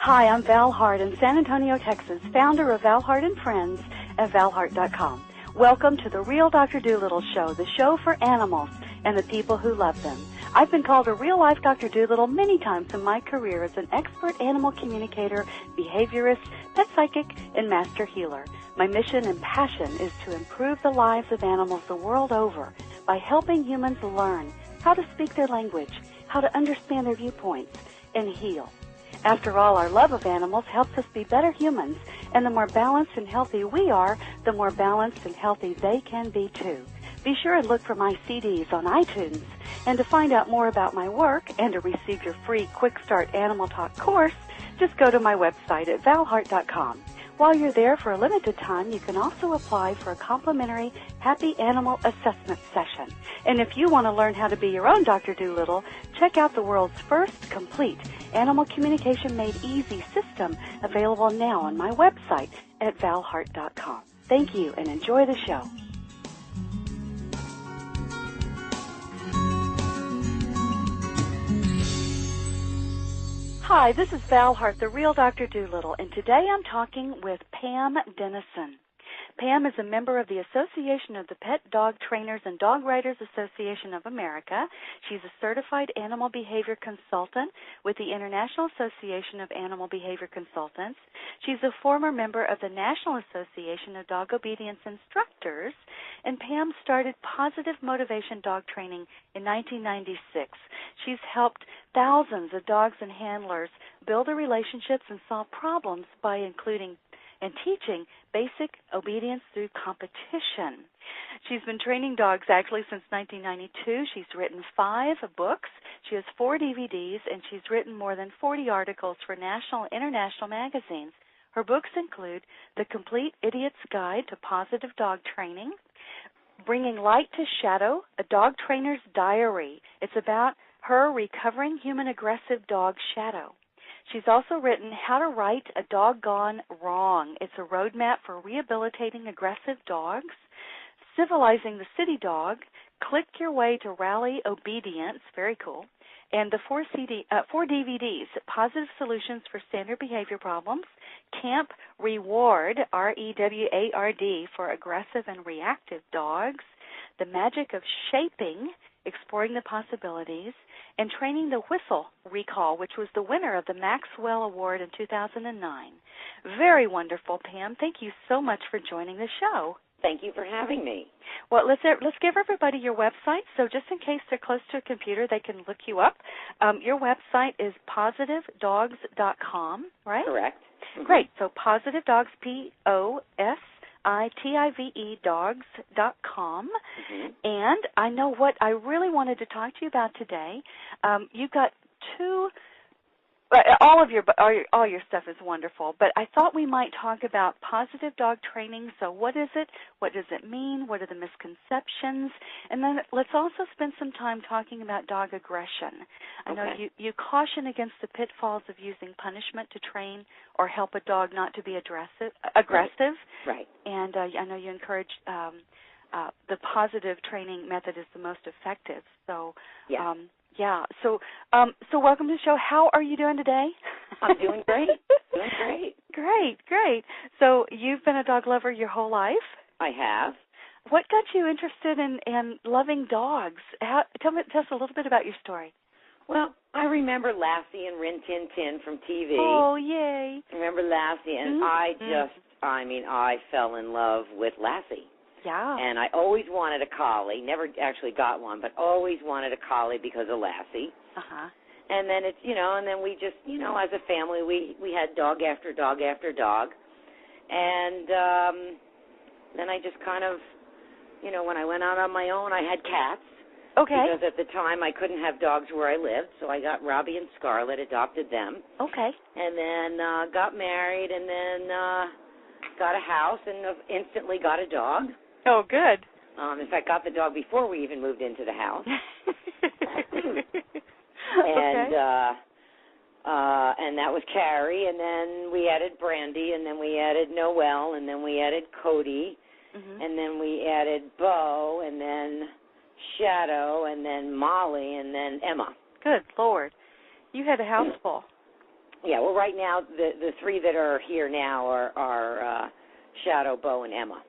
Hi, I'm Val Hart in San Antonio, Texas, founder of Val Hart and Friends at valhart.com. Welcome to the Real Dr. Doolittle Show, the show for animals and the people who love them. I've been called a real-life Dr. Doolittle many times in my career as an expert animal communicator, behaviorist, pet psychic, and master healer. My mission and passion is to improve the lives of animals the world over by helping humans learn how to speak their language, how to understand their viewpoints, and heal. After all, our love of animals helps us be better humans, and the more balanced and healthy we are, the more balanced and healthy they can be too. Be sure and look for my CDs on iTunes. And to find out more about my work and to receive your free Quick Start Animal Talk course, just go to my website at valhart.com. While you're there for a limited time, you can also apply for a complimentary Happy Animal Assessment session. And if you want to learn how to be your own Dr. Doolittle, check out the world's first complete Animal Communication Made Easy system available now on my website at valhart.com. Thank you and enjoy the show. Hi, this is Val Hart, the Real Dr. Doolittle, and today I'm talking with Pam Dennison. Pam is a member of the Association of the Pet Dog Trainers and Dog Writers Association of America. She's a certified animal behavior consultant with the International Association of Animal Behavior Consultants. She's a former member of the National Association of Dog Obedience Instructors, and Pam started Positive Motivation Dog Training in 1996. She's helped thousands of dogs and handlers build their relationships and solve problems by including and teaching basic obedience through competition. She's been training dogs actually since 1992. She's written 5 books. She has 4 DVDs, and she's written more than 40 articles for national and international magazines. Her books include The Complete Idiot's Guide to Positive Dog Training, Bringing Light to Shadow, A Dog Trainer's Diary. It's about her recovering human aggressive dog Shadow. She's also written How to Right a Dog Gone Wrong. It's a roadmap for rehabilitating aggressive dogs, Civilizing the City Dog, Click Your Way to Rally Obedience, very cool, and the 4 DVDs, Positive Solutions for Standard Behavior Problems, Camp Reward, REWARD, for Aggressive and Reactive Dogs, The Magic of Shaping, Exploring the Possibilities, and Training the Whistle Recall, which was the winner of the Maxwell Award in 2009. Very wonderful, Pam. Thank you so much for joining the show. Thank you for having me. Well, let's give everybody your website, so just in case they're close to a computer, they can look you up. Your website is positivedogs.com, right? Correct. Mm-hmm. Great. So Positive Dogs, POSITIVE dogs.com. Mm-hmm. And I know what I really wanted to talk to you about today. You've got 2. All your stuff is wonderful, but I thought we might talk about positive dog training. So what is it? What does it mean? What are the misconceptions? And then let's also spend some time talking about dog aggression. I know you caution against the pitfalls of using punishment to train or help a dog not to be aggressive. Right. And I know you encourage the positive training method is the most effective. So. Yeah. Yeah. So welcome to the show. How are you doing today? I'm doing great. Great. So you've been a dog lover your whole life? I have. What got you interested in loving dogs? Tell us a little bit about your story. Well, I remember Lassie and Rin Tin Tin from TV. Oh, yay. I remember Lassie, and I fell in love with Lassie. Yeah. And I always wanted a collie. Never actually got one, but always wanted a collie because of Lassie. Uh-huh. And then and then we just, as a family, we had dog after dog after dog. And then I just kind of, when I went out on my own, I had cats. Okay. Because at the time I couldn't have dogs where I lived, so I got Robbie and Scarlett, adopted them. Okay. And then got married, and then got a house, and instantly got a dog. Oh, good. In fact, got the dog before we even moved into the house. And that was Carrie, and then we added Brandy, and then we added Noelle, and then we added Cody, and then we added Bo, and then Shadow, and then Molly, and then Emma. Good Lord. You had a house full. Yeah, well, right now, the three that are here now are Shadow, Bo, and Emma.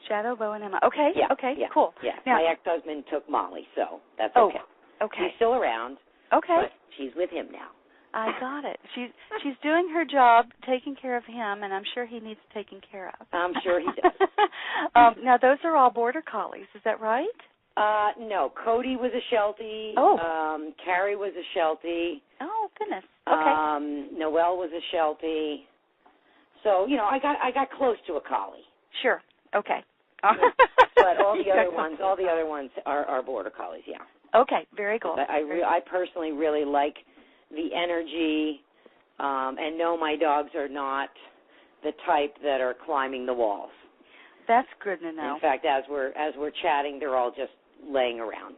Shadow, Bo, and Emma. Okay, yeah, okay, yeah, cool. Yeah, now, my ex-husband took Molly, so that's okay. Okay. She's still around, okay. but she's with him now. I got it. She's doing her job, taking care of him, and I'm sure he needs taken care of. I'm sure he does. Now, those are all Border Collies, is that right? No, Cody was a Sheltie. Oh. Carrie was a Sheltie. Oh, goodness. Okay. Noelle was a Sheltie. So, I got close to a collie. Sure. Okay. But all the other ones are Border Collies, yeah. Okay, very cool. I personally really like the energy, and know my dogs are not the type that are climbing the walls. That's good to know. In fact, as we're chatting, they're all just laying around.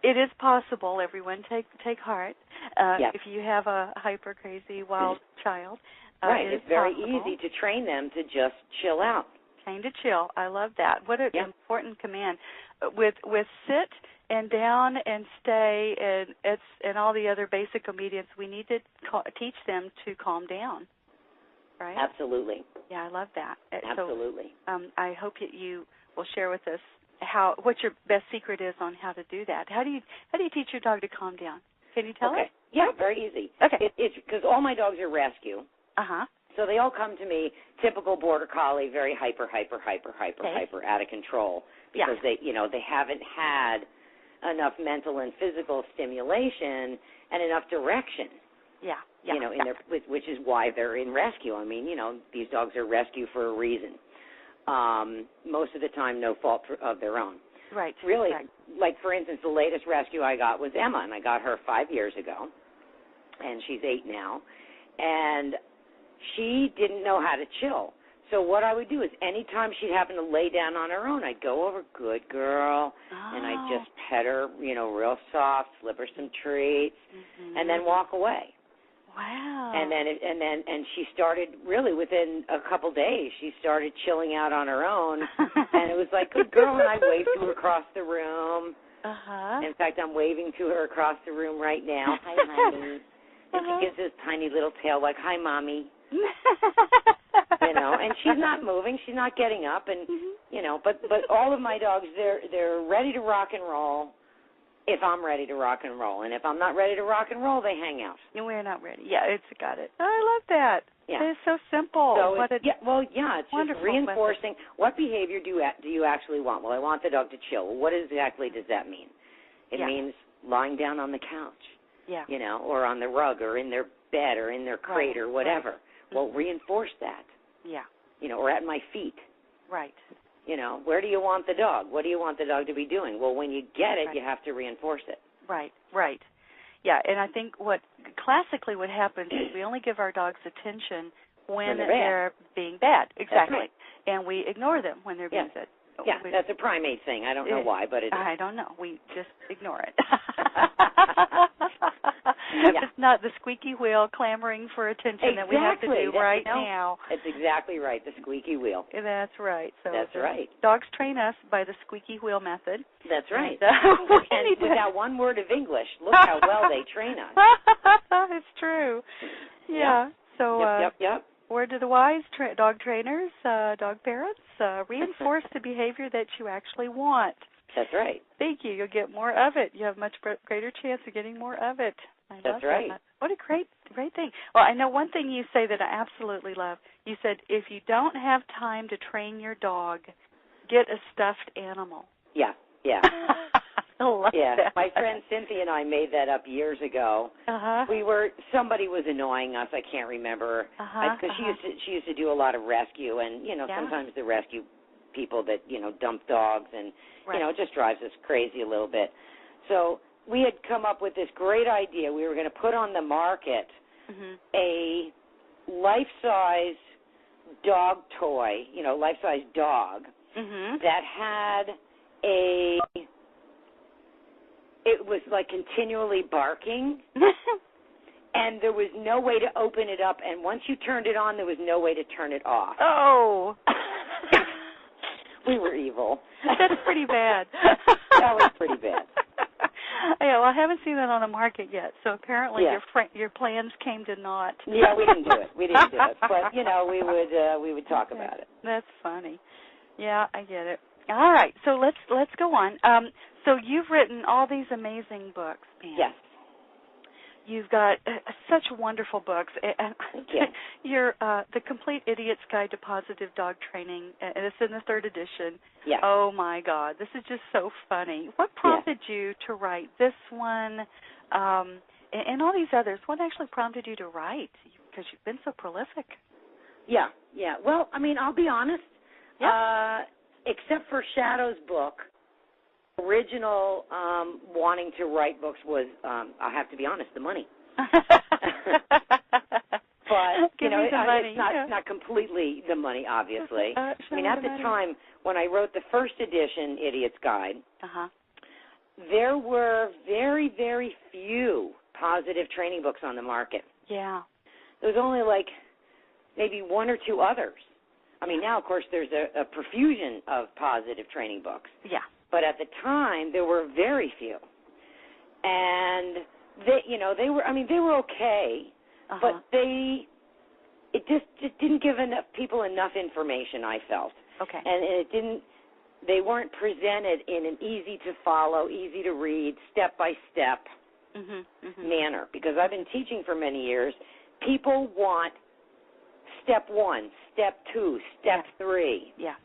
It is possible. Everyone, take heart. Yep. If you have a hyper crazy wild child, right? It's very possible. easy to train them to just chill out. Train to chill. I love that. What an important command. With sit and down and stay and all the other basic obedience, we need to teach them to calm down. Right? Absolutely. Yeah, I love that. Absolutely. So, I hope you will share with us what your best secret is on how to do that. How do you teach your dog to calm down? Can you tell us? Yeah, very easy. Okay. It's because all my dogs are rescue. Uh-huh. So they all come to me, typical Border Collie, very hyper, out of control, because they haven't had enough mental and physical stimulation and enough direction. Yeah. Which is why they're in rescue. I mean, these dogs are rescue for a reason. Most of the time, no fault of their own. Right. Really, right. Like, for instance, the latest rescue I got was Emma, and I got her 5 years ago, and she's 8 now, and she didn't know how to chill. So what I would do is anytime she'd happen to lay down on her own, I'd go over, good girl, and I'd just pet her, real soft, slip her some treats, and then walk away. Wow. And she started, really within a couple days, she started chilling out on her own, and it was like, good girl, and I waved to her across the room. Uh-huh. In fact, I'm waving to her across the room right now. Hi, honey. And she gives this tiny little tail like, hi, Mommy. And she's not moving, she's not getting up, and but all of my dogs, they're ready to rock and roll if I'm ready to rock and roll, and if I'm not ready to rock and roll, they hang out. And we're not ready. Yeah, got it. Oh, I love that. Yeah, it's so simple. So it's just reinforcing. Method. What behavior do you actually want? Well, I want the dog to chill. Well, what exactly does that mean? It means lying down on the couch. Yeah. Or on the rug, or in their bed, or in their crate, or whatever. Right. Well, reinforce that. Yeah. Or at my feet. Right. Where do you want the dog? What do you want the dog to be doing? Well, when you get it, you have to reinforce it. Right. Yeah, and I think classically what happens is we only give our dogs attention when they're being bad. Exactly. Right. And we ignore them when they're being good. Yeah, that's a primate thing. I don't know why, but it is. I don't know. We just ignore it. It's not the squeaky wheel clamoring for attention that we have to do right now. It's exactly right, the squeaky wheel. That's right. So that's right. Dogs train us by the squeaky wheel method. That's right. And with that one word of English, look how well they train us. It's true. Yeah. Yep. So Yep. Word to the wise, dog trainers, dog parents, reinforce the behavior that you actually want. That's right. Thank you. You'll get more of it. You have much greater chance of getting more of it. That's right. That. What a great thing. Well, I know one thing you say that I absolutely love. You said if you don't have time to train your dog, get a stuffed animal. Yeah. I love that. My friend Cynthia and I made that up years ago. Somebody was annoying us. I can't remember because she used to do a lot of rescue, and sometimes the rescue people that dump dogs, and it just drives us crazy a little bit. So we had come up with this great idea. We were going to put on the market a life-size dog toy, life-size dog that had it was like continually barking, and there was no way to open it up, and once you turned it on, there was no way to turn it off. Oh. We were evil. That's pretty bad. That was pretty bad. Yeah, Well, I haven't seen that on the market yet, so apparently your plans came to naught. Yeah, we didn't do it. But we would talk about it. That's funny. Yeah, I get it. All right, so let's go on. So you've written all these amazing books, Pam. Yes. You've got such wonderful books. Thank you. You're The Complete Idiot's Guide to Positive Dog Training, and it's in the 3rd edition. Yeah. Oh, my God. This is just so funny. What prompted you to write this one and all these others? What actually prompted you to write? Because you've been so prolific. Yeah. Well, I mean, I'll be honest. Yeah. Except for Shadow's book, original wanting to write books was, I have to be honest, the money. But, it's not completely the money, obviously. I mean, at the time, when I wrote the 1st edition, Idiot's Guide, there were very, very few positive training books on the market. Yeah. There was only maybe 1 or 2 others. I mean, now, of course, there's a profusion of positive training books. Yeah. But at the time, there were very few. And, they were okay, but it just didn't give enough people enough information, I felt. Okay. And they weren't presented in an easy-to-follow, easy-to-read, step-by-step manner. Because I've been teaching for many years. People want step 1, step 2, step 3. Yeah.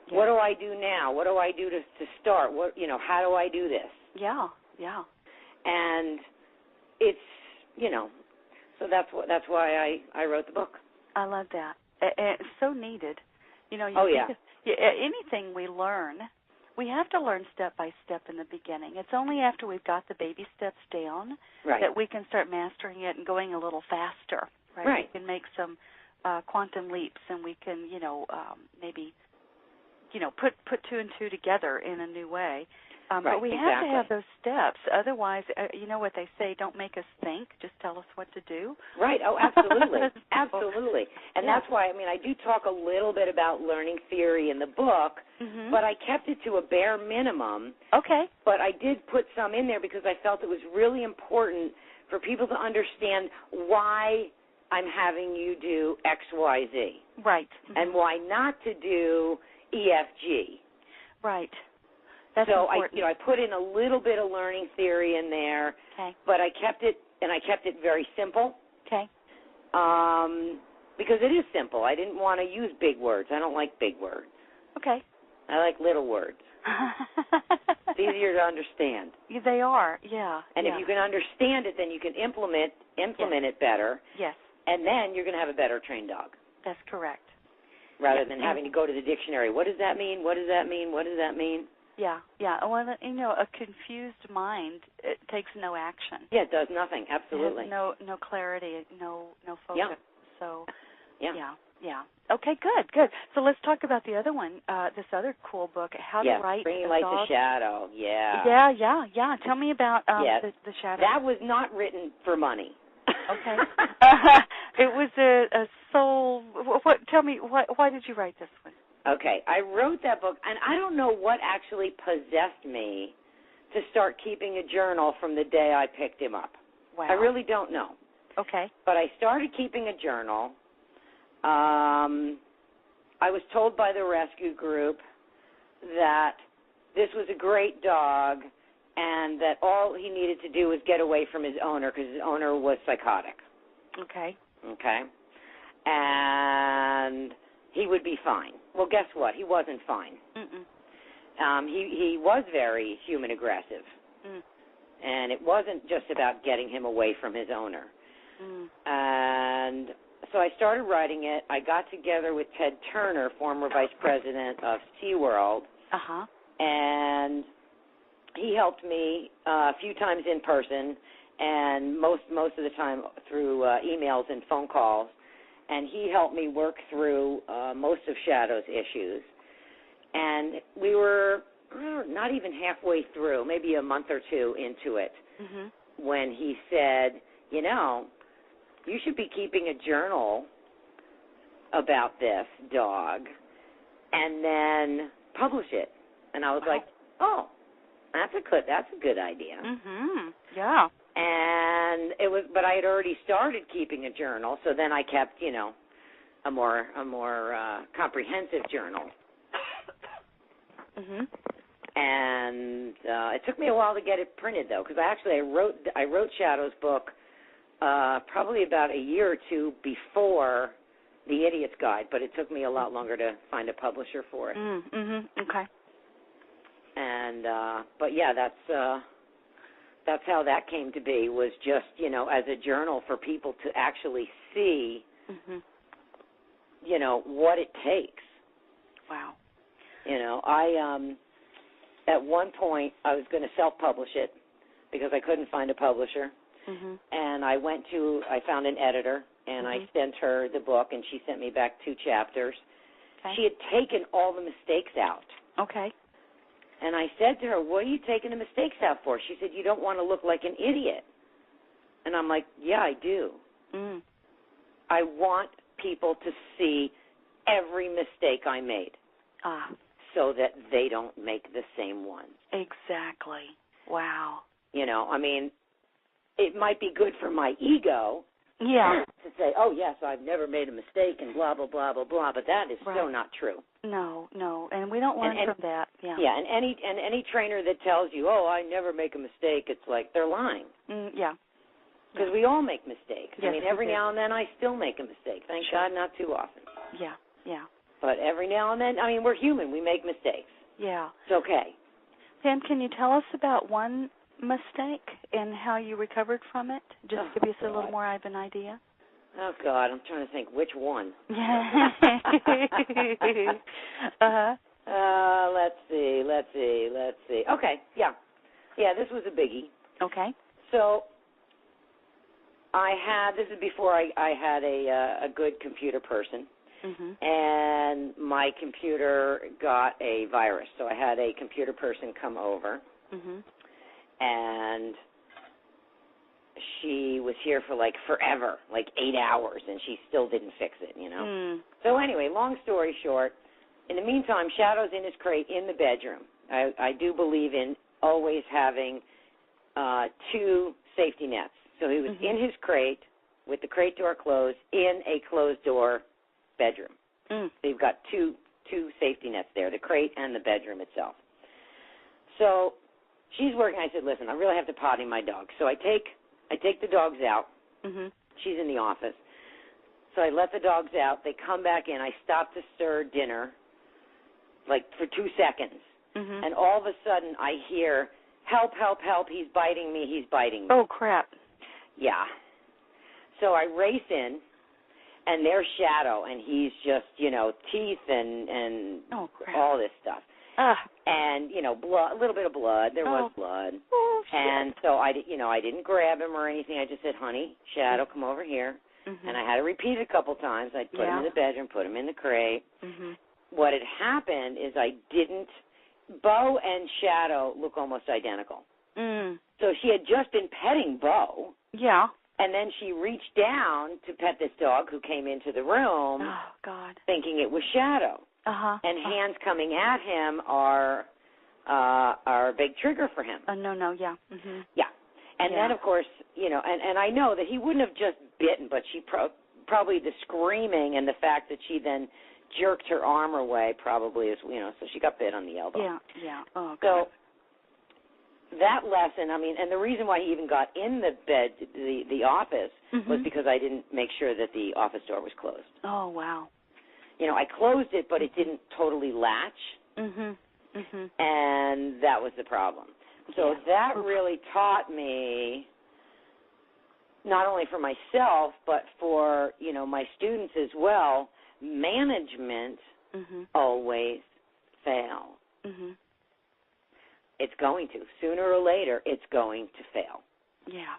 What do I do now? What do I do to start? How do I do this? Yeah. And it's, so that's why I wrote the book. I love that. It's so needed. Anything we learn, we have to learn step by step in the beginning. It's only after we've got the baby steps down that we can start mastering it and going a little faster. Right. We can make some quantum leaps, and we can, maybe, put 2 and 2 together in a new way. But we have to have those steps. Otherwise, you know what they say, don't make us think, just tell us what to do. Right. Oh, absolutely. Absolutely. And that's why, I do talk a little bit about learning theory in the book, but I kept it to a bare minimum. Okay. But I did put some in there because I felt it was really important for people to understand why I'm having you do X, Y, Z. Right. And why not to do EFG. Right. That's so important. I put in a little bit of learning theory in there, but I kept it very simple. Okay. Because it is simple. I didn't want to use big words. I don't like big words. Okay. I like little words. It's easier to understand. They are, yeah. And if you can understand it, then you can implement it better. Yes. And then you're going to have a better trained dog. That's correct. Rather than having to go to the dictionary. What does that mean? What does that mean? What does that mean? Yeah. Well, a confused mind, it takes no action. Yeah, it does nothing. Absolutely. It has no clarity, no focus. Yeah. So, yeah. Okay, good. So let's talk about the other one, this other cool book, How to Write Bringing a Light Dog. to Shadow. Yeah. Yeah. Tell me about the Shadow. That was not written for money. Okay. It was a soul. Tell me, why did you write this one? Okay, I wrote that book, and I don't know what actually possessed me to start keeping a journal from the day I picked him up. Wow. I really don't know. Okay. But I started keeping a journal. I was told by the rescue group that this was a great dog and that all he needed to do was get away from his owner because his owner was psychotic. Okay. And he would be fine. Well, guess what? He wasn't fine. He was very human aggressive. And it wasn't just about getting him away from his owner. And so I started writing it. I got together with Ted Turner, former vice president of SeaWorld. And he helped me a few times in person and most of the time through emails and phone calls. And he helped me work through most of Shadow's issues. And we were not even halfway through, maybe a month or two into it, when he said, you should be keeping a journal about this dog and then publish it. And I was like, oh, That's a good idea. Mhm. Yeah. And but I had already started keeping a journal, so then I kept, a more comprehensive journal. Mhm. And it took me a while to get it printed, though, because I wrote Shadow's book probably about a year or two before The Idiot's Guide, but it took me a lot longer to find a publisher for it. Mhm. Okay. And but yeah, that's how that came to be, was just, as a journal for people to actually see, what it takes. Wow. At one point, I was going to self-publish it because I couldn't find a publisher. And I found an editor, and I sent her the book, and she sent me back 2 chapters. Okay. She had taken all the mistakes out. Okay. And I said to her, what are you taking the mistakes out for? She said, you don't want to look like an idiot. And I'm like, yeah, I do. I want people to see every mistake I made so that they don't make the same one. Exactly. Wow. It might be good for my ego to say, oh, yes, I've never made a mistake and blah, blah, blah, blah, blah, but that is so not true. No, and we don't learn from that. Yeah. Yeah, and any trainer that tells you, oh, I never make a mistake, it's like they're lying. Yeah. Because we all make mistakes. Yes, every now and then I still make a mistake. Thank God, not too often. Yeah. But every now and then, we're human. We make mistakes. Yeah. It's okay. Pam, can you tell us about one mistake and how you recovered from it? Just give us a little more of an idea. Oh, God, I'm trying to think which one. Let's see. Okay, yeah. Yeah, this was a biggie. Okay. So this is before I had a good computer person, and my computer got a virus. So I had a computer person come over, and she was here for forever, 8 hours, and she still didn't fix it, So anyway, long story short, in the meantime, Shadow's in his crate in the bedroom. I do believe in always having 2 safety nets. So he was in his crate with the crate door closed in a closed door bedroom. So you've got two safety nets there, the crate and the bedroom itself. So she's working. I said, listen, I really have to potty my dog. So I take the dogs out. She's in the office. So I let the dogs out. They come back in. I stop to stir dinner, for 2 seconds. And all of a sudden I hear, help, help, help, he's biting me, he's biting me. Oh, crap. Yeah. So I race in, and there's Shadow, and he's just, teeth and all this stuff. And, blood, a little bit of blood. There was blood. Oh, shit. And so I didn't grab him or anything. I just said, honey, Shadow, come over here. And I had to repeat it a couple times. I put him in the bedroom, put him in the crate. What had happened is Bo and Shadow look almost identical. So she had just been petting Bo. Yeah. And then she reached down to pet this dog who came into the room. Oh, God. Thinking it was Shadow. And hands coming at him are a big trigger for him. No, yeah. Yeah. And then, of course, and I know that he wouldn't have just bitten, but she probably the screaming and the fact that she then jerked her arm away probably is, so she got bit on the elbow. Yeah. Oh, God. So that lesson, and the reason why he even got in the bed, the office, was because I didn't make sure that the office door was closed. Oh, wow. I closed it, but it didn't totally latch. And that was the problem. So that really taught me, not only for myself, but for, my students as well, management always fail. It's going to. Sooner or later, it's going to fail. Yeah.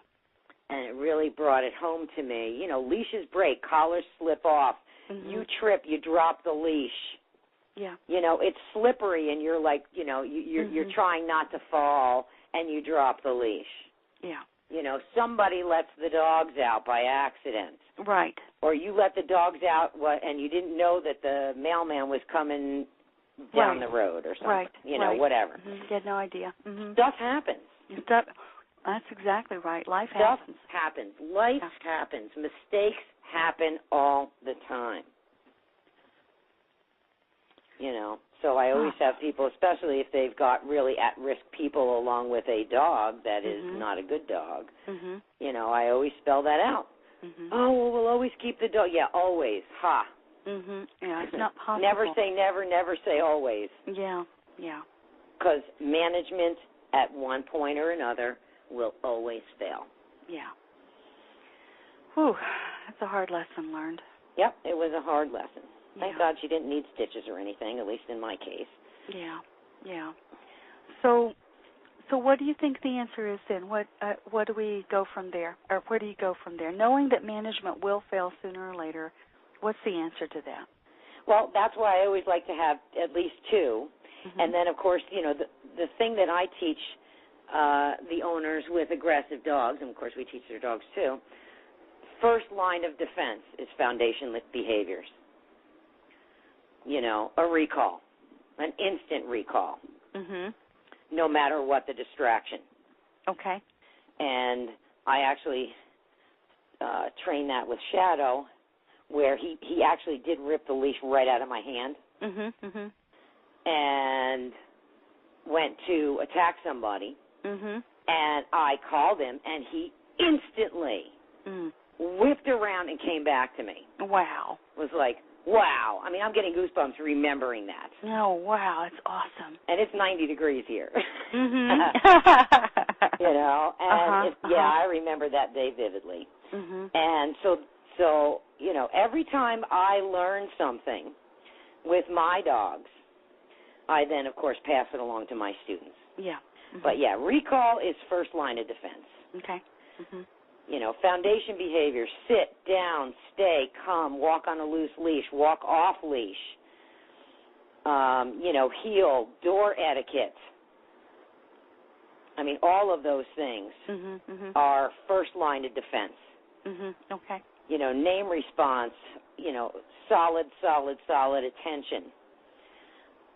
And it really brought it home to me. Leashes break, collars slip off. You trip, you drop the leash. Yeah. It's slippery, and you're you're trying not to fall, and you drop the leash. Yeah. Somebody lets the dogs out by accident. Right. Or you let the dogs out, and you didn't know that the mailman was coming down the road or something. Right. You know, whatever. Mm-hmm. You had no idea. Mm-hmm. Stuff happens. That's exactly right. Life Stuff happens. happens. Life happens. Mistakes happen all the time. You know, so I always have people, especially if they've got really at-risk people along with a dog that is not a good dog, you know, I always spell that out. Oh, well, we'll always keep the dog. Yeah, always. Ha. Yeah, it's not possible. Never say never, never say always. Yeah. Because management at one point or another will always fail. Yeah. Whew, that's a hard lesson learned. Yep, it was a hard lesson. Thank God she didn't need stitches or anything, at least in my case. Yeah. So what do you think the answer is then? What do we go from there? Or where do you go from there? Knowing that management will fail sooner or later, what's the answer to that? Well, that's why I always like to have at least two. And then, of course, you know, the thing that I teach the owners with aggressive dogs, and, of course, we teach their dogs too, first line of defense is foundationless behaviors. You know, a recall, an instant recall, no matter what the distraction. Okay. And I actually trained that with Shadow, where he actually did rip the leash right out of my hand and went to attack somebody, and I called him, and he instantly whipped around and came back to me. Wow. Was like, wow. I mean, I'm getting goosebumps remembering that. Oh, wow. That's awesome. And it's 90 degrees here. You know, and I remember that day vividly. And so, you know, every time I learn something with my dogs, I then, of course, pass it along to my students. Yeah. But, yeah, recall is first line of defense. Okay. You know, foundation behaviors, sit, down, stay, come, walk on a loose leash, walk off leash, you know, heel, door etiquette. I mean, all of those things are first line of defense. Okay. You know, name response, you know, solid attention.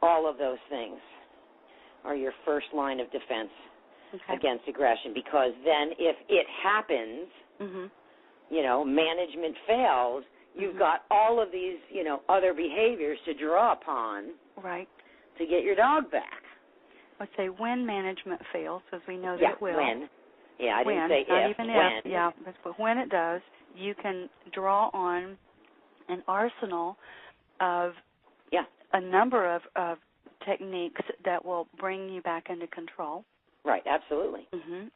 All of those things are your first line of defense against aggression, because then if it happens, you know, management fails, you've got all of these, you know, other behaviors to draw upon to get your dog back. Let's say when management fails, because we know that it will. When. Yeah, I didn't say not if, even when. If. Yeah, but when it does, you can draw on an arsenal of a number of techniques that will bring you back into control. Right, absolutely.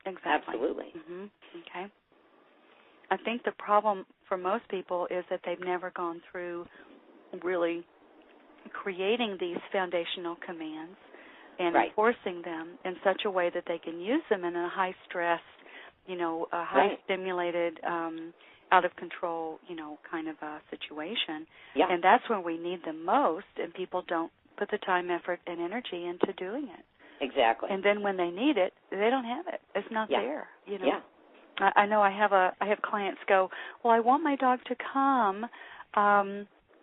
Exactly. Absolutely. Okay. I think the problem for most people is that they've never gone through really creating these foundational commands and enforcing them in such a way that they can use them in a high-stress, you know, a high-stimulated, out-of-control, you know, kind of a situation. Yeah. And that's when we need them most, and people don't put the time, effort, and energy into doing it. Exactly. And then when they need it, they don't have it. It's not there, you know. Yeah. I know I have clients go, well, I want my dog to come,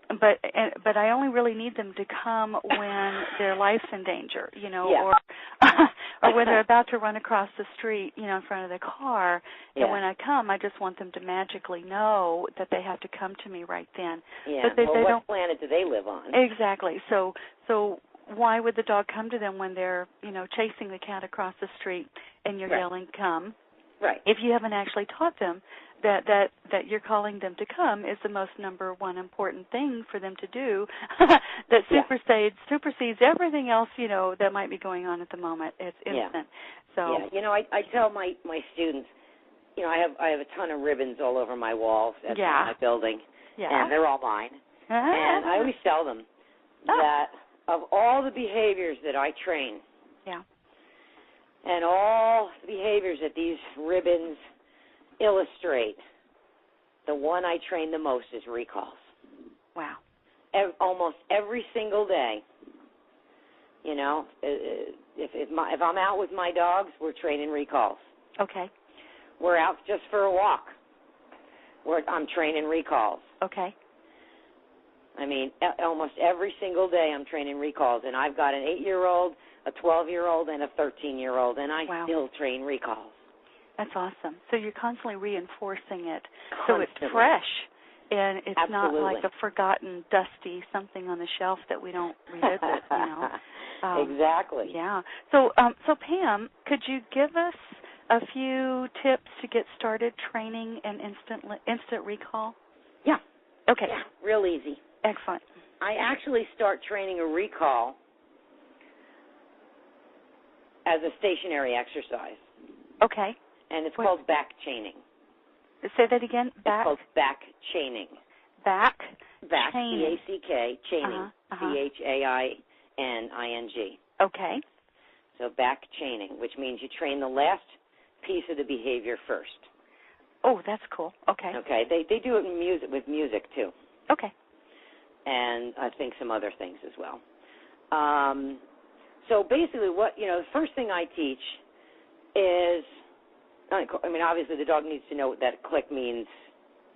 but I only really need them to come when their life's in danger, you know, or when they're about to run across the street, you know, in front of the car. And when I come, I just want them to magically know that they have to come to me right then. Yeah. But they what don't, planet do they live on? Exactly. So why would the dog come to them when they're, you know, chasing the cat across the street and you're yelling, come? Right. If you haven't actually taught them that you're calling them to come is the most number one important thing for them to do that supersedes everything else, you know, that might be going on at the moment. It's instant. So you know, I tell my students, you know, I have a ton of ribbons all over my walls at my building. Yeah. And they're all mine. And I always tell them that of all the behaviors that I train, and all the behaviors that these ribbons illustrate, the one I train the most is recalls. Wow. Almost every single day. You know, if I'm out with my dogs, we're training recalls. Okay. We're out just for a walk. I'm training recalls. Okay. I mean, almost every single day I'm training recalls, and I've got an 8-year-old, a 12-year-old, and a 13-year-old, and I still train recalls. That's awesome. So you're constantly reinforcing it. Constantly. So it's fresh, and it's Absolutely. not like a forgotten, dusty something on the shelf that we don't revisit, you know. Exactly. Yeah. So, Pam, could you give us a few tips to get started training an instant recall? Yeah. Okay. Yeah, real easy. Excellent. I actually start training a recall as a stationary exercise. Okay. And it's called back chaining. Say that again. It's called back chaining. Back chaining. B-A-C-K, chaining. C-H-A-I-N-I-N-G. Okay. So back chaining, which means you train the last piece of the behavior first. Oh, that's cool. Okay. Okay. They do it with music too. Okay. And I think some other things as well. So basically, the first thing I teach is, I mean, obviously the dog needs to know what that click means.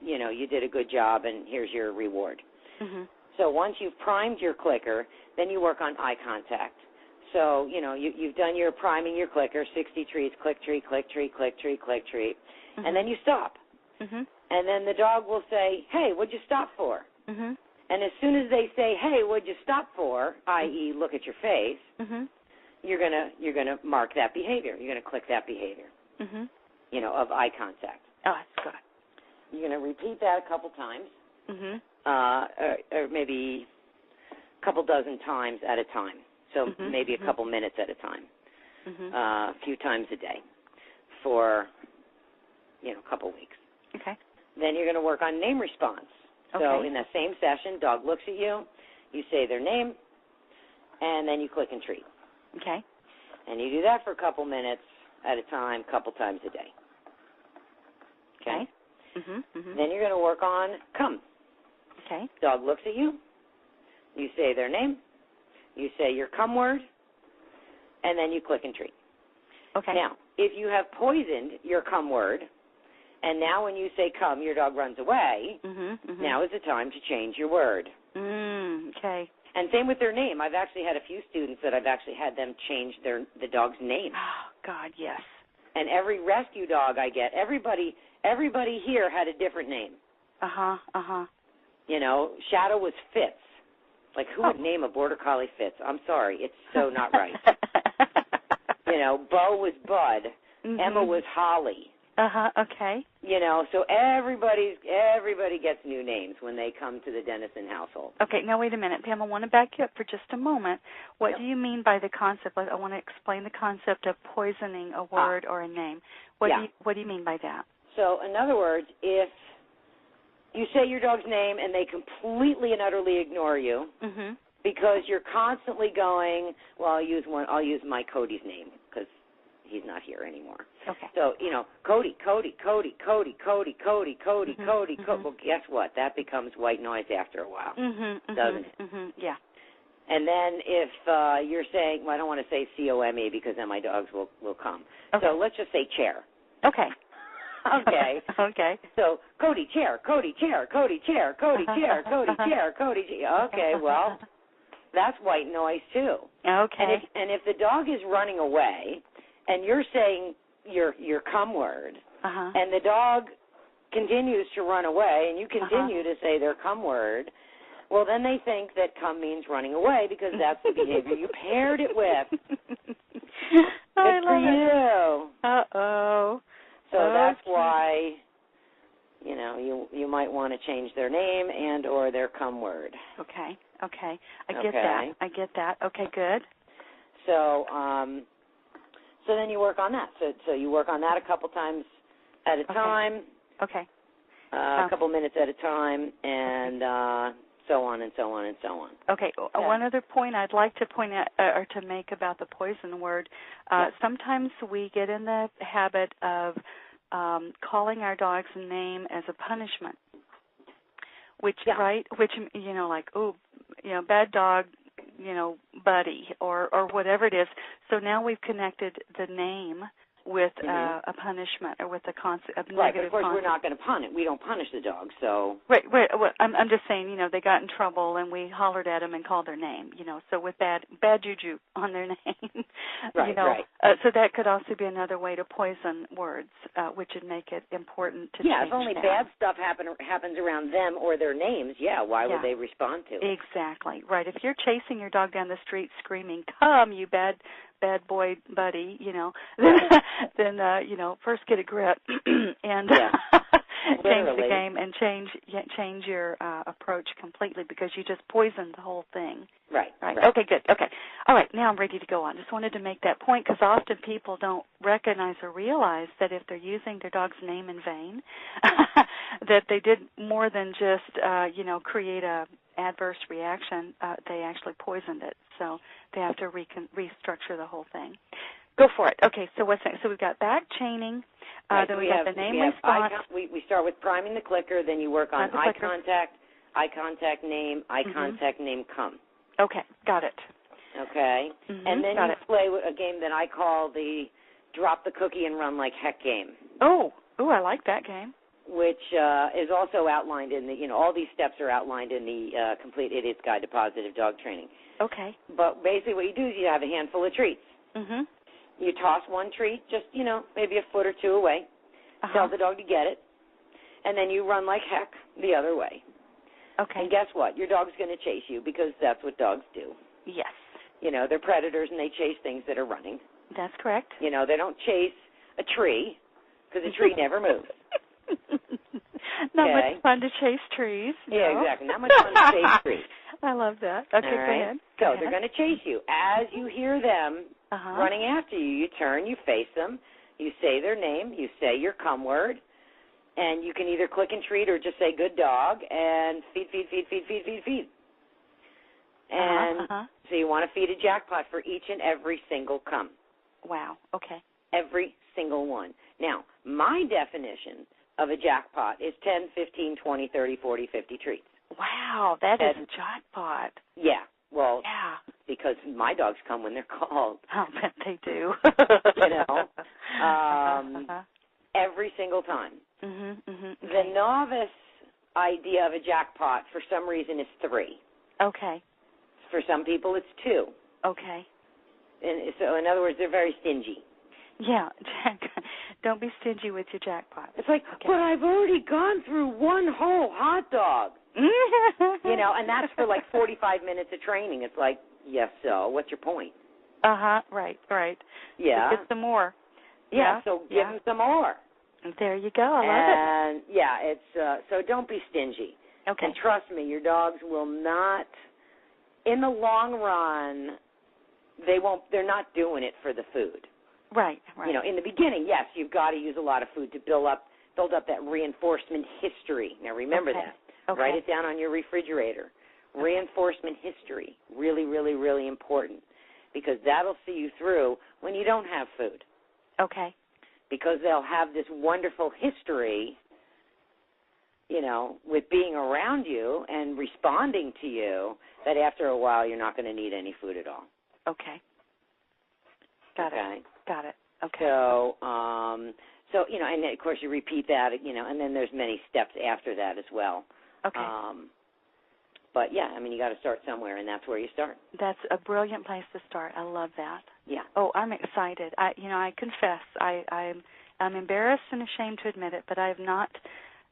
You know, you did a good job, and here's your reward. Mm-hmm. So once you've primed your clicker, then you work on eye contact. So, you know, you've done your priming your clicker, 60 treats, click treat, click treat, click treat, click treat, and then you stop. Mm-hmm. And then the dog will say, hey, what'd you stop for? Mm-hmm. And as soon as they say, hey, what'd you stop for, i.e., look at your face, you're gonna mark that behavior. You're gonna click that behavior, you know, of eye contact. Oh, that's good. You're gonna repeat that a couple times, or maybe a couple dozen times at a time. So maybe a couple minutes at a time, a few times a day for, you know, a couple weeks. Okay. Then you're going to work on name response. Okay. So in that same session, dog looks at you, you say their name, and then you click and treat. Okay. And you do that for a couple minutes at a time, a couple times a day. Okay? Then you're going to work on come. Okay. Dog looks at you, you say their name, you say your come word, and then you click and treat. Okay. Now, if you have poisoned your come word, and now when you say come, your dog runs away, now is the time to change your word. Okay. And same with their name. I've actually had a few students that I've actually had them change the dog's name. Oh, God, yes. And every rescue dog I get, everybody here had a different name. You know, Shadow was Fitz. Like, who would name a Border Collie Fitz? I'm sorry. It's so not right. You know, Bo was Bud. Emma was Holly. Okay. You know, so everybody gets new names when they come to the Dennison household. Okay, now wait a minute, Pam. I want to back you up for just a moment. What do you mean by the concept? I want to explain the concept of poisoning a word or a name. What do you mean by that? So, in other words, if you say your dog's name and they completely and utterly ignore you because you're constantly going, well, I'll use my Cody's name because he's not here anymore. Okay. So, you know, Cody. Well, guess what? That becomes white noise after a while, doesn't it? Yeah. And then if you're saying, well, I don't want to say C-O-M-E because then my dogs will come. Okay. So let's just say chair. Okay. Okay. Okay. So Cody chair, Cody chair, Cody chair, Cody chair, Cody chair, Cody chair. Okay, well, that's white noise too. Okay. And if the dog is running away and you're saying your come word and the dog continues to run away and you continue to say their come word, well, then they think that come means running away because that's the behavior you paired it with. Good for you. Uh-oh. So that's why, you know, you might want to change their name and or their come word. Okay. I get that. Okay, good. So so then you work on that. So you work on that a couple times at a time. Okay. A couple minutes at a time, and so on and so on and so on. Okay. One other point I'd like to point out or to make about the poison word. Sometimes we get in the habit of calling our dog's name as a punishment, which you know, like, oh, you know, bad dog, you know, buddy, or whatever it is. So now we've connected the name with a punishment or with a negative right, but of course we're not going to punish. We don't punish the dog, so. Right. Well, I'm just saying, they got in trouble and we hollered at them and called their name, so with bad juju on their name. Right, right. So that could also be another way to poison words, which would make it important to change if only that. bad stuff happens around them or their names, why would they respond to it? Exactly. Right. If you're chasing your dog down the street screaming, "Come, you bad boy buddy," then first get a grip and change the game and change your approach completely, because you just poisoned the whole thing. Right. Okay, good. Okay. All right, now I'm ready to go on. Just wanted to make that point, because often people don't recognize or realize that if they're using their dog's name in vain, that they did more than just, create a adverse reaction. They actually poisoned it. So they have to restructure the whole thing. Go for it. Okay, so what's next? So we've got back chaining. Then we got the name response. We start with priming the clicker. Then you work on eye contact, name, eye contact, name, come. Okay, got it. Okay, and then you play a game that I call the drop the cookie and run like heck game. Oh, I like that game. Which is also outlined in the, all these steps are outlined in the Complete Idiot's Guide to Positive Dog Training. Okay. But basically what you do is you have a handful of treats. Mm-hmm. You toss one treat just, maybe a foot or two away. Tell the dog to get it. And then you run like heck the other way. Okay. And guess what? Your dog's going to chase you, because that's what dogs do. Yes. They're predators and they chase things that are running. That's correct. They don't chase a tree, because a tree never moves. Not much fun to chase trees. No. Yeah, exactly. Not much fun to chase trees. I love that. Okay, go ahead. So they're going to chase you. As you hear them running after you, you turn, you face them, you say their name, you say your come word, and you can either click and treat or just say good dog and feed. And so you want to feed a jackpot for each and every single come. Wow, okay. Every single one. Now, my definition of a jackpot is 10, 15, 20, 30, 40, 50 treats. Wow, that is a jackpot. Yeah, well, because my dogs come when they're called. I'll bet they do. Every single time. Okay. The novice idea of a jackpot, for some reason, is 3. Okay. For some people, it's 2. Okay. And so, in other words, they're very stingy. Yeah, don't be stingy with your jackpot. It's like, but I've already gone through one whole hot dog. And that's for like 45 minutes of training. It's like, yes, so what's your point? Right. Yeah. Get some more. Yeah, so give them some more. There you go. I love it. And, it's so don't be stingy. Okay. And trust me, your dogs will not, in the long run, they're not doing it for the food. Right. In the beginning, yes, you've got to use a lot of food to build up that reinforcement history. Now, remember that. Okay. Write it down on your refrigerator. Okay. Reinforcement history, really, really, really important, because that'll see you through when you don't have food. Okay. Because they'll have this wonderful history, with being around you and responding to you, that after a while you're not going to need any food at all. Okay. Got it. Okay. So, and of course you repeat that, and then there's many steps after that as well. Okay. But yeah, you got to start somewhere, and that's where you start. That's a brilliant place to start. I love that. Yeah. Oh, I'm excited. I confess, I'm embarrassed and ashamed to admit it, but I have not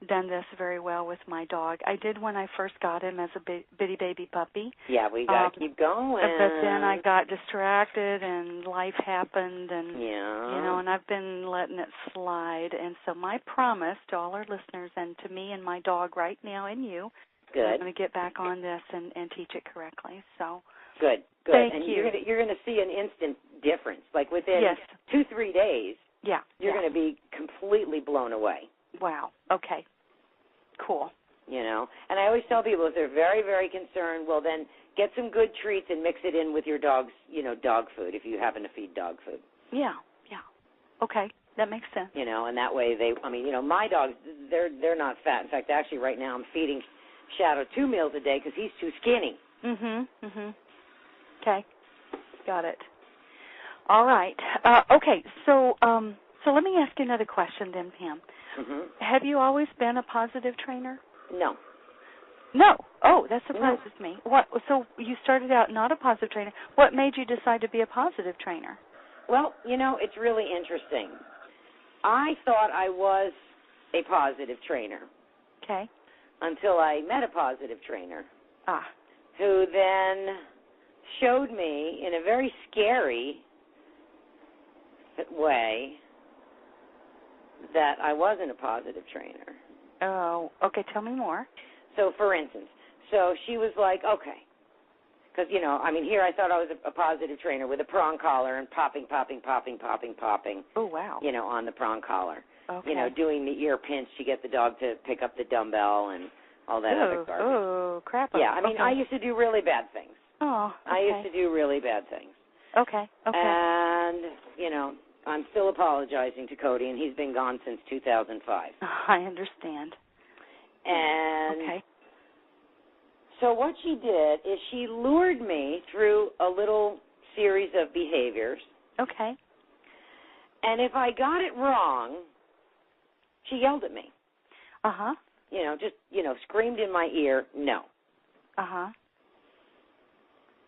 done this very well with my dog. I did when I first got him as a bitty baby puppy. Yeah, we got to keep going. But then I got distracted and life happened, and and I've been letting it slide. And so my promise to all our listeners and to me and my dog right now and you, I'm going to get back on this and teach it correctly. So good. Thank and you. You're going to see an instant difference. Like within 2-3 days, you're going to be completely blown away. Wow. Okay. Cool. And I always tell people, if they're very, very concerned, well, then get some good treats and mix it in with your dog's, dog food, if you happen to feed dog food. Yeah. Okay. That makes sense. And that way my dogs, they're not fat. In fact, actually right now I'm feeding Shadow 2 meals a day because he's too skinny. Okay. Got it. All right. Okay. So let me ask you another question then, Pam. Mm-hmm. Have you always been a positive trainer? No. No. Oh, that surprises me. What? So you started out not a positive trainer. What made you decide to be a positive trainer? Well, it's really interesting. I thought I was a positive trainer. Okay. Until I met a positive trainer. Ah. Who then showed me in a very scary way that I wasn't a positive trainer. Oh, okay. Tell me more. So, for instance, she was like, okay, because, here I thought I was a positive trainer with a prong collar and popping. Oh, wow. On the prong collar. Okay. Doing the ear pinch to get the dog to pick up the dumbbell and all that other garbage. Oh, crap. Yeah, I used to do really bad things. Oh, okay. I used to do really bad things. Okay. And, I'm still apologizing to Cody, and he's been gone since 2005. I understand. And okay. So what she did is she lured me through a little series of behaviors. Okay. And if I got it wrong, she yelled at me. Uh-huh. Screamed in my ear, no. Uh-huh.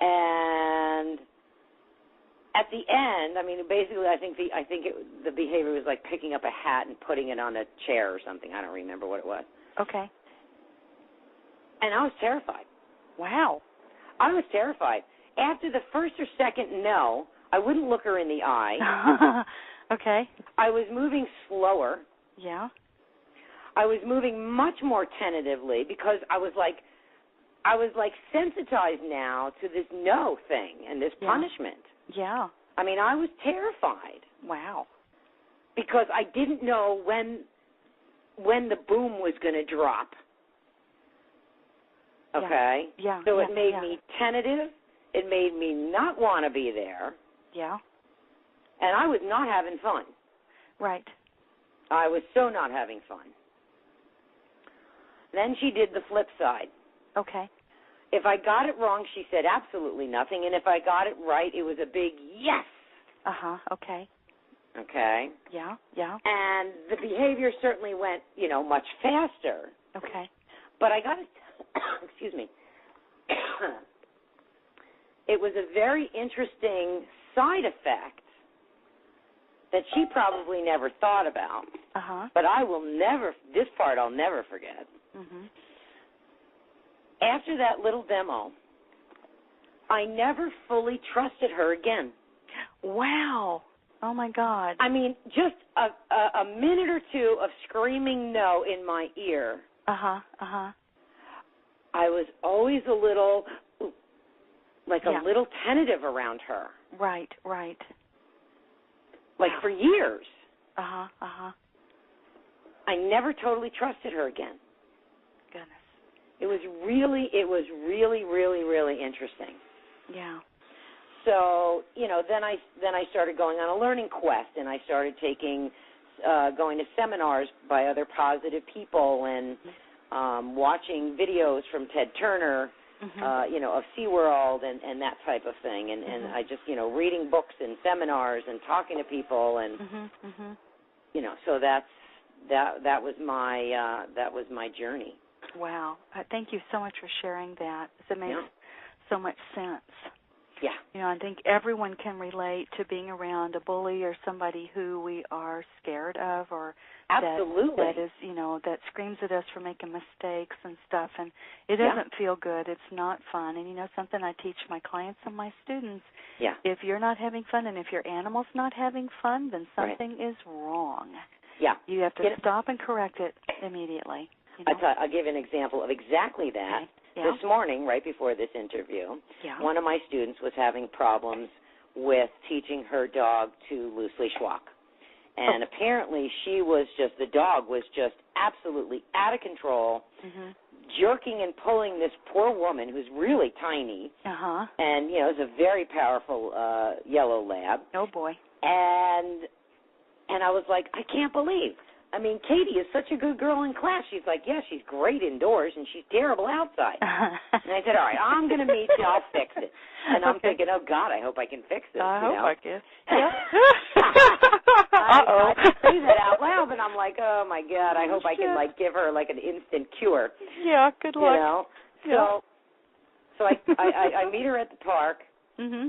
And at the end, basically, I think the behavior was like picking up a hat and putting it on a chair or something. I don't remember what it was. Okay. And I was terrified. Wow. I was terrified. After the first or second no, I wouldn't look her in the eye. Okay. I was moving slower. Yeah. I was moving much more tentatively because I was like sensitized now to this no thing and this punishment. Yeah. I was terrified. Wow. Because I didn't know when the boom was going to drop. Okay? Yeah. So it made me tentative. It made me not want to be there. Yeah. And I was not having fun. Right. I was so not having fun. Then she did the flip side. Okay. If I got it wrong, she said absolutely nothing. And if I got it right, it was a big yes. Uh-huh. Okay. Okay? Yeah. Yeah. And the behavior certainly went, much faster. Okay. But I got to, excuse me, it was a very interesting side effect that she probably never thought about. Uh-huh. But this part I'll never forget. Mm-hmm. After that little demo, I never fully trusted her again. Wow. Oh, my God. Just a minute or two of screaming no in my ear. Uh-huh. Uh-huh. I was always a little tentative around her. Right, right. For years. Uh-huh, uh-huh. I never totally trusted her again. Goodness. It was really, really interesting. Yeah. So, then I started going on a learning quest, and I started going to seminars by other positive people and watching videos from Ted Turner, of SeaWorld and that type of thing. And I just, reading books and seminars and talking to people and, so that was my journey. Wow. Thank you so much for sharing that. It makes so much sense. Yeah. I think everyone can relate to being around a bully or somebody who we are scared of or absolutely that is, that screams at us for making mistakes and stuff. And it doesn't feel good. It's not fun. And, something I teach my clients and my students, if you're not having fun and if your animal's not having fun, then something is wrong. Yeah. You have to stop and correct it immediately. I'll give an example of exactly that. Okay. Yeah. This morning, right before this interview, one of my students was having problems with teaching her dog to loose leash walk. And apparently the dog was just absolutely out of control, jerking and pulling this poor woman who's really tiny. Uh-huh. And, is a very powerful yellow lab. Oh, boy. And I was like, I can't believe. I mean, Katie is such a good girl in class. She's like, yeah, she's great indoors, and she's terrible outside. And I said, all right, I'm going to meet you. I'll fix it. And I'm thinking, oh, God, I hope I can fix this. I hope I can. Yeah. I say that out loud, and I'm like, oh, my God, I hope I can, like, give her, like, an instant cure. Yeah, good luck. You know? Yeah. So I meet her at the park, mm-hmm.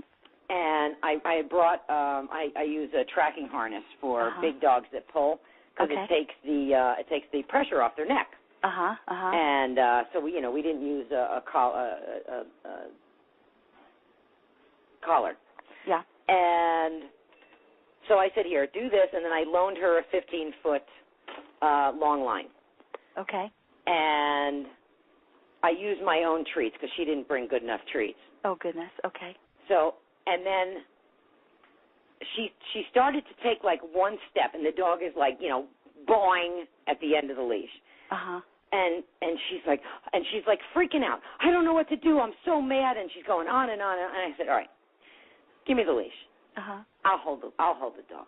and I brought, I use a tracking harness for big dogs that pull, because it takes the pressure off their neck. And so we didn't use a collar. Yeah. And so I said, here, do this, and then I loaned her a 15-foot long line. Okay. And I used my own treats because she didn't bring good enough treats. Oh, goodness. Okay. So, and then she started to take, like, one step, and the dog is, like, boing at the end of the leash. And she's like freaking out. I don't know what to do. I'm so mad. And she's going on and on. And I said, all right, give me the leash. I'll hold the dog.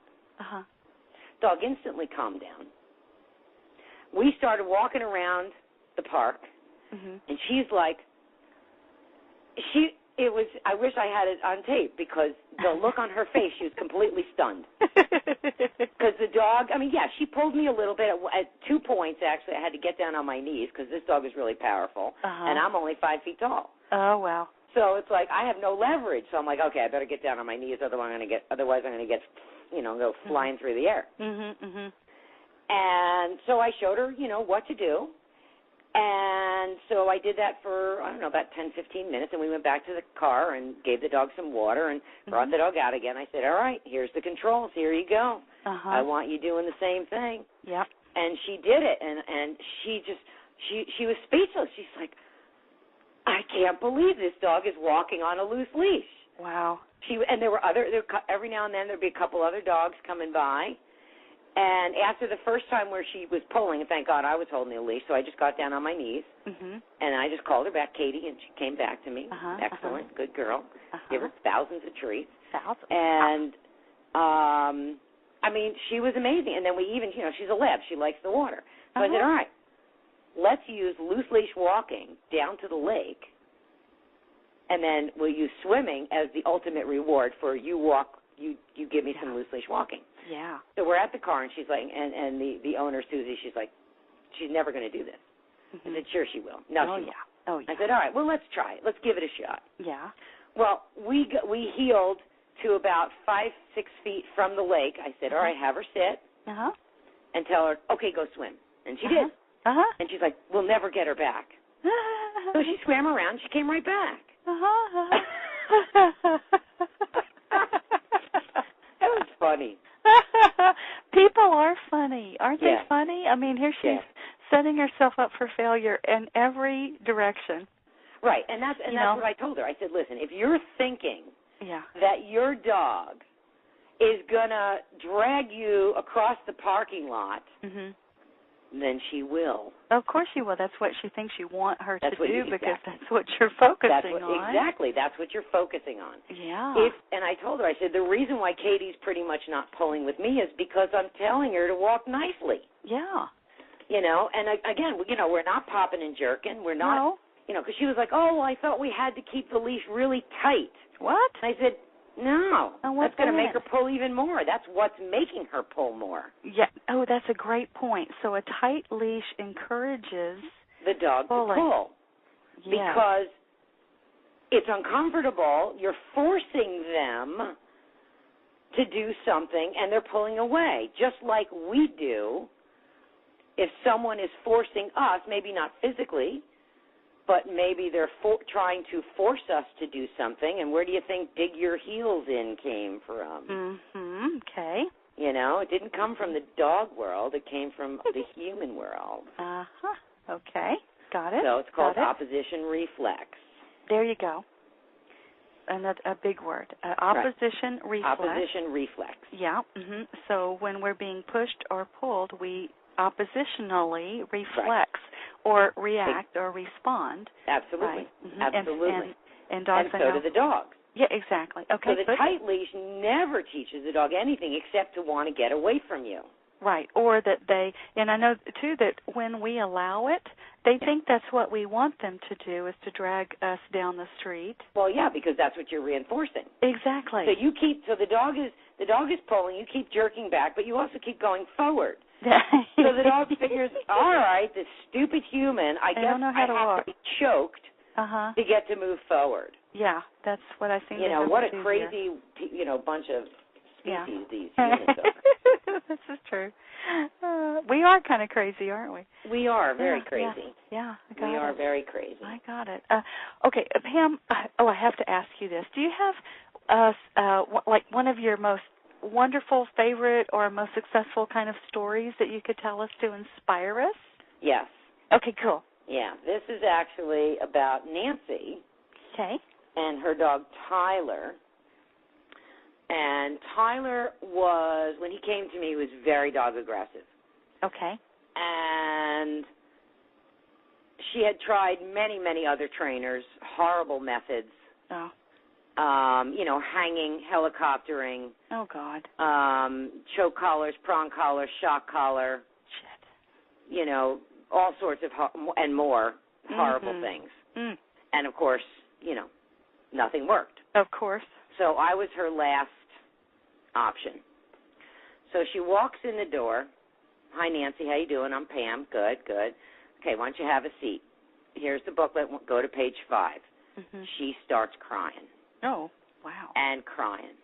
Dog instantly calmed down. We started walking around the park, and she's like, I wish I had it on tape because the look on her face, she was completely stunned. Because the dog, she pulled me a little bit. At 2 points, actually, I had to get down on my knees because this dog is really powerful, and I'm only 5 feet tall. Oh, wow. So it's like I have no leverage. So I'm like, okay, I better get down on my knees, otherwise I'm going to get, go flying through the air. And so I showed her, what to do. And so I did that for, about 10, 15 minutes, and we went back to the car and gave the dog some water and brought the dog out again. I said, all right, here's the controls. Here you go. I want you doing the same thing. Yep. And she did it, and she was speechless. She's like, I can't believe this dog is walking on a loose leash. Wow. And there were every now and then there'd be a couple other dogs coming by. And after the first time where she was pulling, and thank God I was holding the leash, so I just got down on my knees, and I just called her back, Katie, and she came back to me. Excellent, good girl. Give her thousands of treats. And, she was amazing. And then we even, she's a lab. She likes the water. So I said, all right, let's use loose leash walking down to the lake, and then we'll use swimming as the ultimate reward for you give me some loose leash walking. Yeah. So we're at the car, and she's like, and the owner, Susie, she's like, she's never going to do this. I said, sure she will. No, she won't. Oh, yeah. I said, all right, well, let's try it. Let's give it a shot. Yeah. Well, we heeled to about 5-6 feet from the lake. I said, all right, have her sit and tell her, okay, go swim. And she did. And she's like, we'll never get her back. So she swam around. She came right back. That was funny. People are funny. Aren't they funny? Here she's setting herself up for failure in every direction. Right, and that's what I told her. I said, listen, if you're thinking that your dog is going to drag you across the parking lot, then she will. Of course she will. That's what she thinks you want her to do because that's what you're focusing on. Exactly. That's what you're focusing on. Yeah. And I told her, I said, the reason why Katie's pretty much not pulling with me is because I'm telling her to walk nicely. Yeah. And again, we're not popping and jerking. We're not, because she was like, oh, I thought we had to keep the leash really tight. What? And I said, no, that's going to make her that? pull even more. That's what's making her pull more. Yeah. Oh, that's a great point. So a tight leash encourages the dog to pull because it's uncomfortable. You're forcing them to do something, and they're pulling away, just like we do if someone is forcing us, maybe not physically, but maybe they're trying to force us to do something. And where do you think dig your heels in came from? Okay. It didn't come from the dog world. It came from the human world. Okay. Got it. So it's called opposition reflex. There you go. And that's a big word. Opposition reflex. Opposition reflex. Yeah. So when we're being pushed or pulled, we oppositionally reflex or react or respond. Absolutely. Right. Absolutely. And dogs and so do the dogs. Yeah, exactly. Okay. So the tight leash never teaches the dog anything except to want to get away from you. Right. Or that they, and I know, too, that when we allow it, they think that's what we want them to do, is to drag us down the street. Well, yeah, because that's what you're reinforcing. Exactly. So the dog is pulling, you keep jerking back, but you also keep going forward. So the dog figures, all right, this stupid human, I guess don't know how to have walk. to be choked to get to move forward. Yeah, that's what I think. What a crazy, bunch of species these humans are. This is true. We are kind of crazy, aren't we? We are very crazy. Yeah, we are very crazy. I got it. Okay, Pam. I have to ask you this. Do you have like one of your most wonderful, favorite, or most successful kind of stories that you could tell us to inspire us? Yes. Okay, cool. Yeah, this is actually about Nancy. Okay. And her dog Tyler. And Tyler was, when he came to me, he was very dog aggressive. Okay. And she had tried many, many other trainers, horrible methods. Oh. Hanging, helicoptering. Oh, God. Choke collars, prong collars, shock collar. Shit. All sorts of, and more horrible things. Mm. And, of course, nothing worked. Of course. So I was her last option. So she walks in the door. Hi, Nancy. How you doing? I'm Pam. Good, good. Okay, why don't you have a seat? Here's the booklet. Go to page 5. Mm-hmm. She starts crying. Oh, wow. And crying.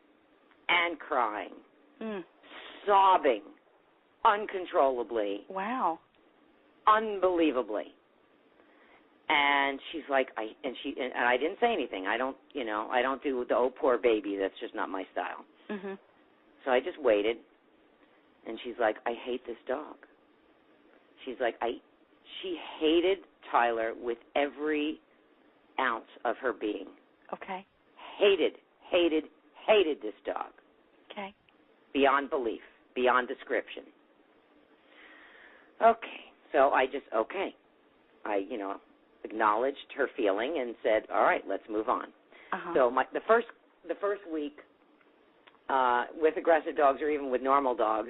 And crying. Mm. Sobbing uncontrollably. Wow. Unbelievably. And she's like, I didn't say anything. I don't do the poor baby. That's just not my style. Mm-hmm. So I just waited, and she's like, I hate this dog. She's like, she hated Tyler with every ounce of her being. Okay. Hated this dog. Okay. Beyond belief, beyond description. Okay. So I acknowledged her feeling and said, all right, let's move on. Uh-huh. So the first week with aggressive dogs or even with normal dogs,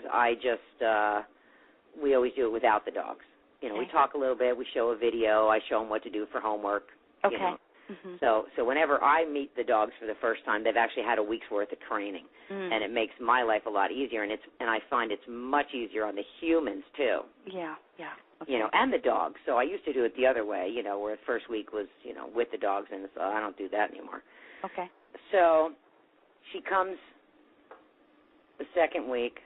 we always do it without the dogs. Okay. We talk a little bit, we show a video, I show them what to do for homework. Okay. Mm-hmm. So whenever I meet the dogs for the first time, they've actually had a week's worth of training, and it makes my life a lot easier, and I find it's much easier on the humans too. Yeah, yeah. Okay. And the dogs. So I used to do it the other way, where the first week was, with the dogs, and so I don't do that anymore. Okay. So she comes the second week.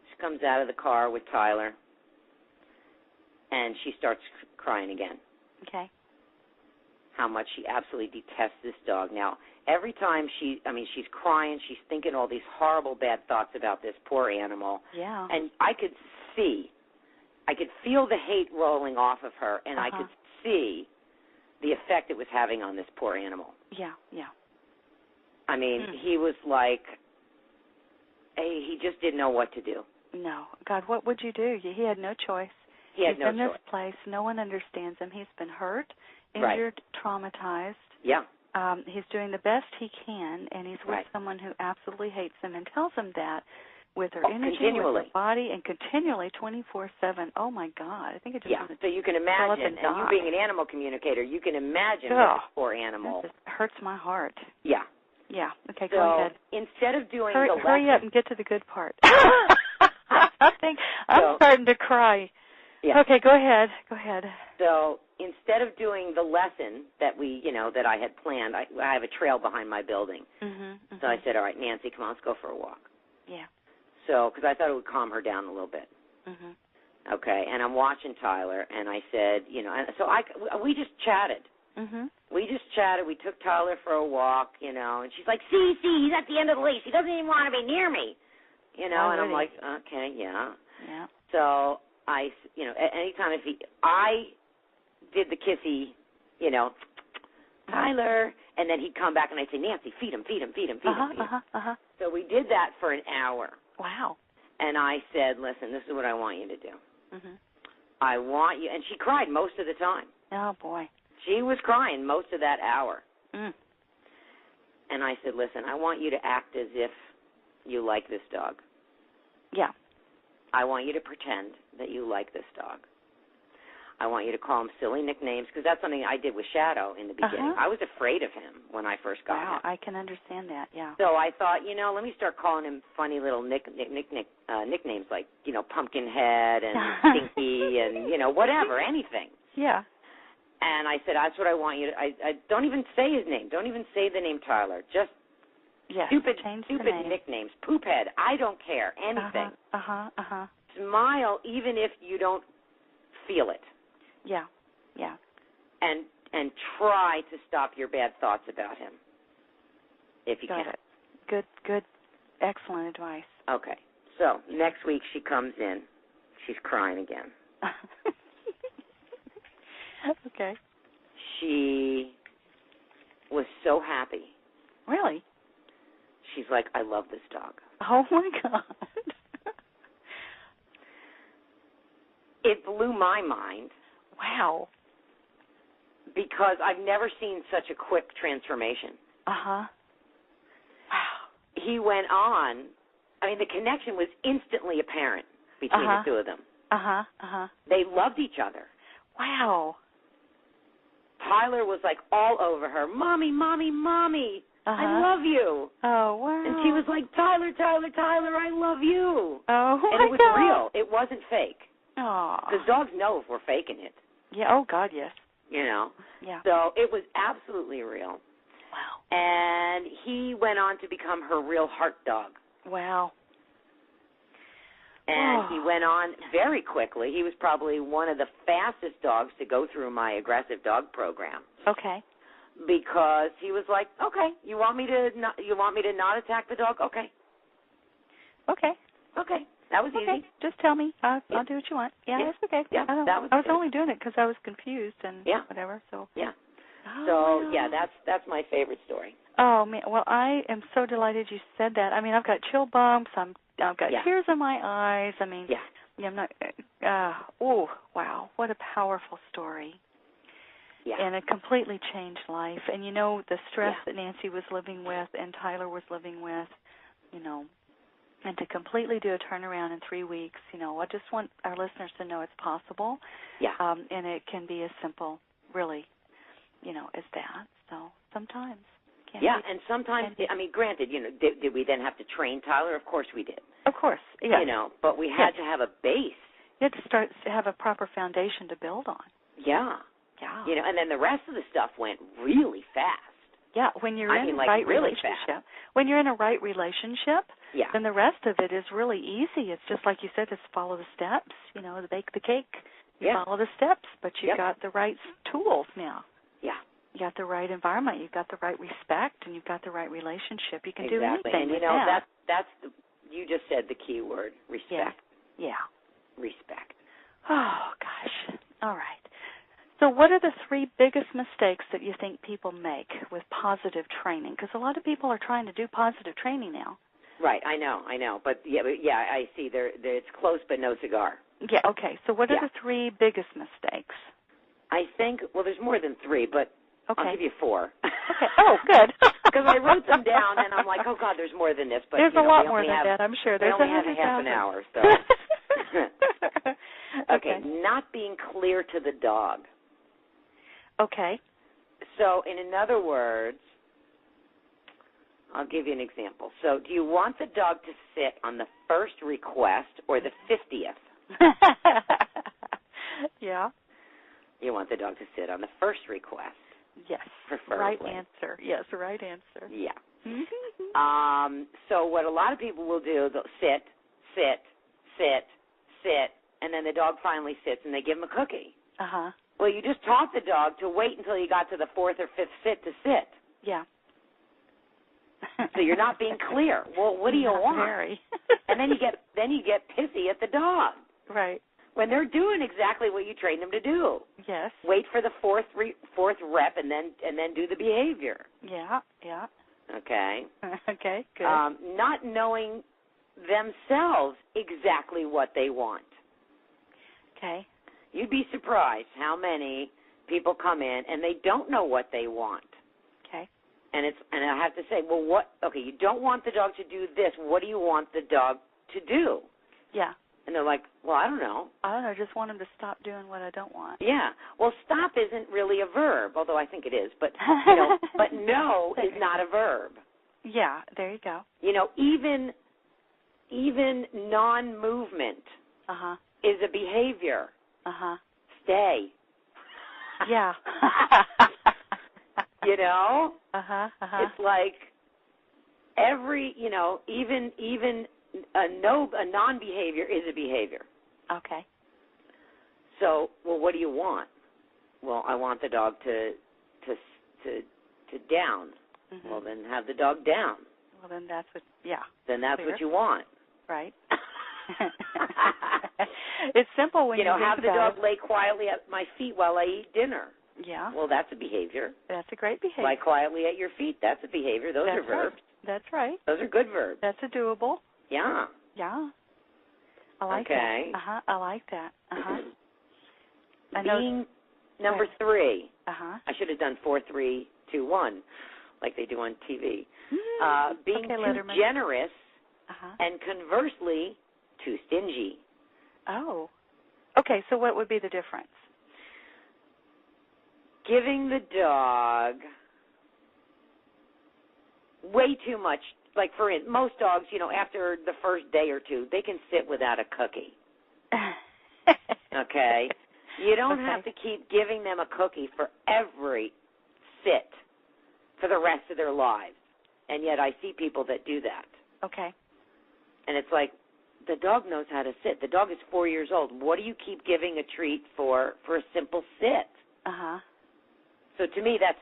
She comes out of the car with Tyler, and she starts crying again. Okay. How much she absolutely detests this dog. Now, every time she's crying, she's thinking all these horrible, bad thoughts about this poor animal. Yeah. And I could feel the hate rolling off of her, and I could see the effect it was having on this poor animal. Yeah, yeah. I mean, he was like, he just didn't know what to do. No. God, what would you do? He had no choice. He had no choice. He's in this place. No one understands him. He's been hurt, injured, traumatized. Yeah. He's doing the best he can, and he's with someone who absolutely hates him and tells him that with her energy, with her body, and continually 24/7. Oh, my God. I think it just so you can imagine, and you being an animal communicator, you can imagine this poor animal. That just hurts my heart. Yeah. Yeah. Okay, so go ahead. Instead of doing hurry up and get to the good part. I'm starting to cry. Yeah. Okay, go ahead. Go ahead. So instead of doing the lesson that that I had planned, I have a trail behind my building. Mm-hmm. So I said, all right, Nancy, come on, let's go for a walk. Yeah. So, because I thought it would calm her down a little bit. Mm-hmm. Okay, and I'm watching Tyler, and I said, we just chatted. Mm-hmm. We just chatted. We took Tyler for a walk, and she's like, see, he's at the end of the leash. He doesn't even want to be near me, and I'm like, okay, yeah. Yeah. So anytime I did the kissy, Tyler, and then he'd come back and I'd say, Nancy, feed him. So we did that for an hour. Wow. And I said, listen, this is what I want you to do. Mm-hmm. I want you, and she cried most of the time. Oh, boy. She was crying most of that hour. Mm. And I said, listen, I want you to act as if you like this dog. Yeah. I want you to pretend that you like this dog. I want you to call him silly nicknames, because that's something I did with Shadow in the beginning. I was afraid of him when I first got him. Wow, I can understand that, yeah. So I thought, let me start calling him funny little nicknames like, Pumpkinhead and Stinky and, whatever, anything. Yeah. And I said, that's what I want you to, I don't even say his name. Don't even say the name Tyler. Just stupid nicknames. Poophead. I don't care. Anything. Smile even if you don't feel it. Yeah. Yeah. And try to stop your bad thoughts about him, if you can. Good. Excellent advice. Okay. So next week she comes in. She's crying again. Okay. She was so happy. Really? She's like, I love this dog. Oh, my God. It blew my mind. Wow. Because I've never seen such a quick transformation. Wow. He went on. I mean, the connection was instantly apparent between the two of them. They loved each other. Wow. Tyler was like all over her. Mommy, Mommy, Mommy. I love you. Oh, wow. And she was like, Tyler, Tyler, Tyler, I love you. Oh, my God. And it was real. It wasn't fake. Oh. Because dogs know if we're faking it. Yeah, oh, God, yes. Yeah. So it was absolutely real. Wow. And he went on to become her real heart dog. Wow. And he went on very quickly. He was probably one of the fastest dogs to go through my aggressive dog program. Okay. Because he was like, okay, you want me to not attack the dog? Okay. That was easy. Just tell me. I'll do what you want. Yeah, that's okay. Yeah, I was only doing it because I was confused and whatever. So that's my favorite story. Oh man, well I am so delighted you said that. I mean, I've got chill bumps. I've got tears in my eyes. I mean, I'm not. Oh wow, what a powerful story. Yeah. And it completely changed life. And the stress that Nancy was living with and Tyler was living with, and to completely do a turnaround in 3 weeks, I just want our listeners to know it's possible. Yeah. And it can be as simple, really, as that. So sometimes. And sometimes, granted, did we then have to train Tyler? Of course we did. Of course, yeah. But we had to have a base. You had to start to have a proper foundation to build on. Yeah. And then the rest of the stuff went really fast. Yeah, when you're in a right relationship. When you're in a right relationship, then the rest of it is really easy. It's just like you said, just follow the steps, bake the cake. You follow the steps, but you've got the right tools now. Yeah. You got the right environment, you've got the right respect, and you've got the right relationship. You can do anything with that. That's you just said the key word, respect. Yeah. Respect. Oh, gosh. All right. So what are the 3 biggest mistakes that you think people make with positive training? Because a lot of people are trying to do positive training now. Right, I know. But I see. It's close but no cigar. Yeah, okay. So what are the 3 biggest mistakes? I think, there's more than 3, but I'll give you 4. Okay. Oh, good. Because I wrote them down, and I'm like, oh, God, there's more than this. But there's a lot more than that, I'm sure. There's only have a half an hour. So. Okay, not being clear to the dog. Okay. So, in other words, I'll give you an example. So, do you want the dog to sit on the first request or the 50th? Yeah. You want the dog to sit on the first request. Yes. Preferably. Right answer. Yes, right answer. Yeah. So, what a lot of people will do, they'll sit, and then the dog finally sits and they give him a cookie. Uh-huh. Well, you just taught the dog to wait until you got to the 4th or 5th sit to sit. Yeah. So you're not being clear. Well, what do you want? Very. And then you get pissy at the dog. Right. When they're doing exactly what you trained them to do. Yes. Wait for the fourth rep and then do the behavior. Yeah. Yeah. Okay. Okay. Good. Not knowing themselves exactly what they want. Okay. You'd be surprised how many people come in and they don't know what they want. Okay. And I have to say, well, what? Okay, you don't want the dog to do this. What do you want the dog to do? Yeah. And they're like, well, I don't know. I just want him to stop doing what I don't want. Yeah. Well, stop isn't really a verb, although I think it is. But, but no is not a verb. Yeah, there you go. Even non-movement is a behavior. Stay. Yeah. It's like every, even a non-behavior is a behavior. Okay. So, well, what do you want? Well, I want the dog to down. Mm-hmm. Well, then have the dog down. Well, then that's what, Then that's what you want. Right. It's simple when you think have the dog lay quietly at my feet while I eat dinner. Yeah. Well, that's a behavior. That's a great behavior. Lie quietly at your feet. That's a behavior. Those are verbs. Right. That's right. Those are good verbs. That's a doable. Yeah. Yeah. I like that. I like that. Being number 3. I should have done 4, 3, 2, 1, like they do on TV. Being too generous and conversely too stingy. Oh. Okay, so what would be the difference? Giving the dog way too much. Like, for instance, most dogs, after the first day or two, they can sit without a cookie. Okay? You don't have to keep giving them a cookie for every sit for the rest of their lives. And yet I see people that do that. Okay. And it's like, the dog knows how to sit. The dog is 4 years old. What do you keep giving a treat for a simple sit? So to me, that's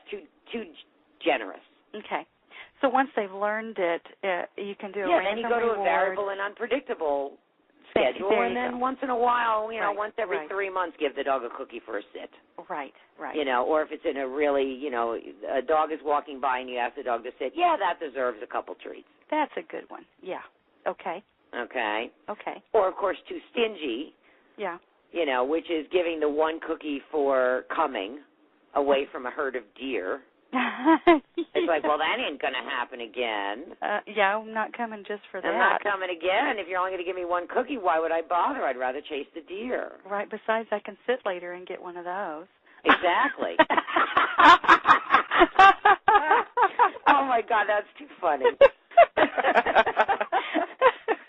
too generous. Okay. So once they've learned it, you can do a random then you go to reward. a variable and unpredictable schedule, and then once in a while, once every 3 months, give the dog a cookie for a sit. Right. Or if it's in a really, a dog is walking by and you ask the dog to sit, that deserves a couple treats. That's a good one. Yeah. Okay. Okay. Okay. Or, of course, too stingy. Yeah. Which is giving the one cookie for coming away from a herd of deer. It's like, well, that ain't going to happen again. I'm not coming just for that. I'm not coming again. If you're only going to give me one cookie, why would I bother? I'd rather chase the deer. Right. Besides, I can sit later and get one of those. Exactly. Oh, my God, that's too funny.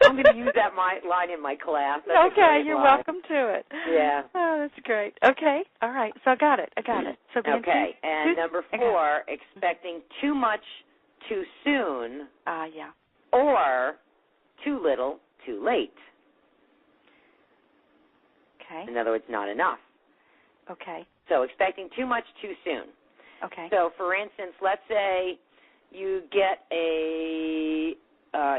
I'm going to use that line in my class. That's you're welcome to it. Yeah. Oh, that's great. Okay. All right. So I got it. So and number 4, expecting too much too soon. Yeah. Or too little too late. Okay. In other words, not enough. Okay. So expecting too much too soon. Okay. So, for instance, let's say you get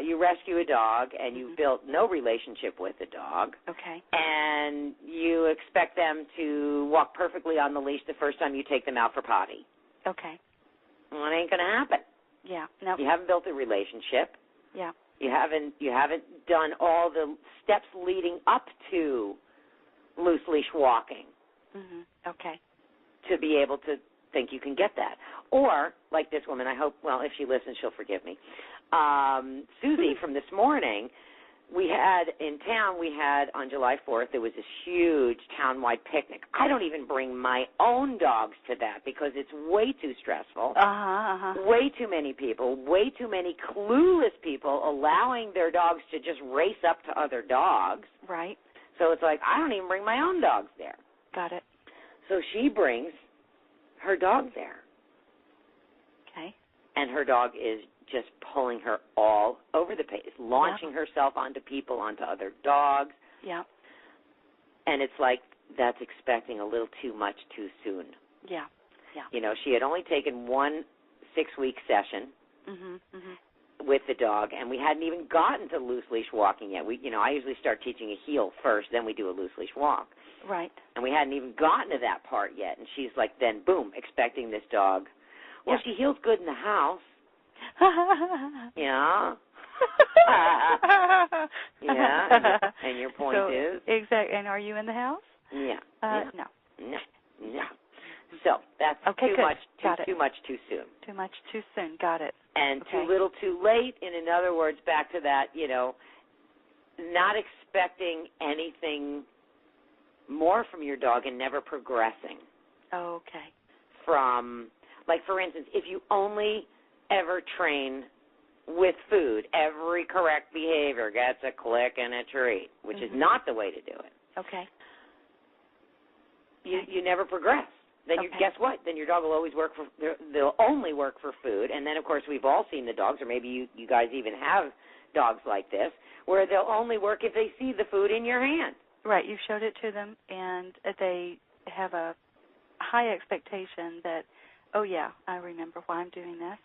you rescue a dog and you've built no relationship with the dog. Okay. And you expect them to walk perfectly on the leash the first time you take them out for potty. Okay. Well, it ain't going to happen. Yeah. No. You haven't built a relationship. Yeah. You haven't done all the steps leading up to loose leash walking. Okay. To be able to think you can get that. Or, like this woman, I hope, well, if she listens, she'll forgive me. Susie from this morning, we had on July 4th, there was this huge town-wide picnic. I don't even bring my own dogs to that because it's way too stressful. Way too many people, way too many clueless people allowing their dogs to just race up to other dogs. Right. So it's like, I don't even bring my own dogs there. Got it. So she brings her dog there. Okay. And her dog is just pulling her all over the place, launching herself onto people, onto other dogs. Yeah. And it's like that's expecting a little too much too soon. Yeah. She had only taken one 6-week session with the dog, and we hadn't even gotten to loose leash walking yet. I usually start teaching a heel first, then we do a loose leash walk. Right. And we hadn't even gotten to that part yet, and she's like, then boom, expecting this dog. Well, she heels good in the house. Yeah. And your point is? Exactly. And are you in the house? Yeah. No. So that's too much too soon. Too much too soon. Got it. And too little too late. And in other words, back to that, not expecting anything more from your dog and never progressing. Oh, okay. From, like, for instance, if you only ever train with food, every correct behavior gets a click and a treat, which is not the way to do it. Okay. You never progress. Then you guess what? Then your dog will always work for, they'll only work for food. And then, of course, we've all seen the dogs, or maybe you guys even have dogs like this, where they'll only work if they see the food in your hand. Right. You showed it to them, and they have a high expectation that, oh, yeah, I remember why I'm doing this.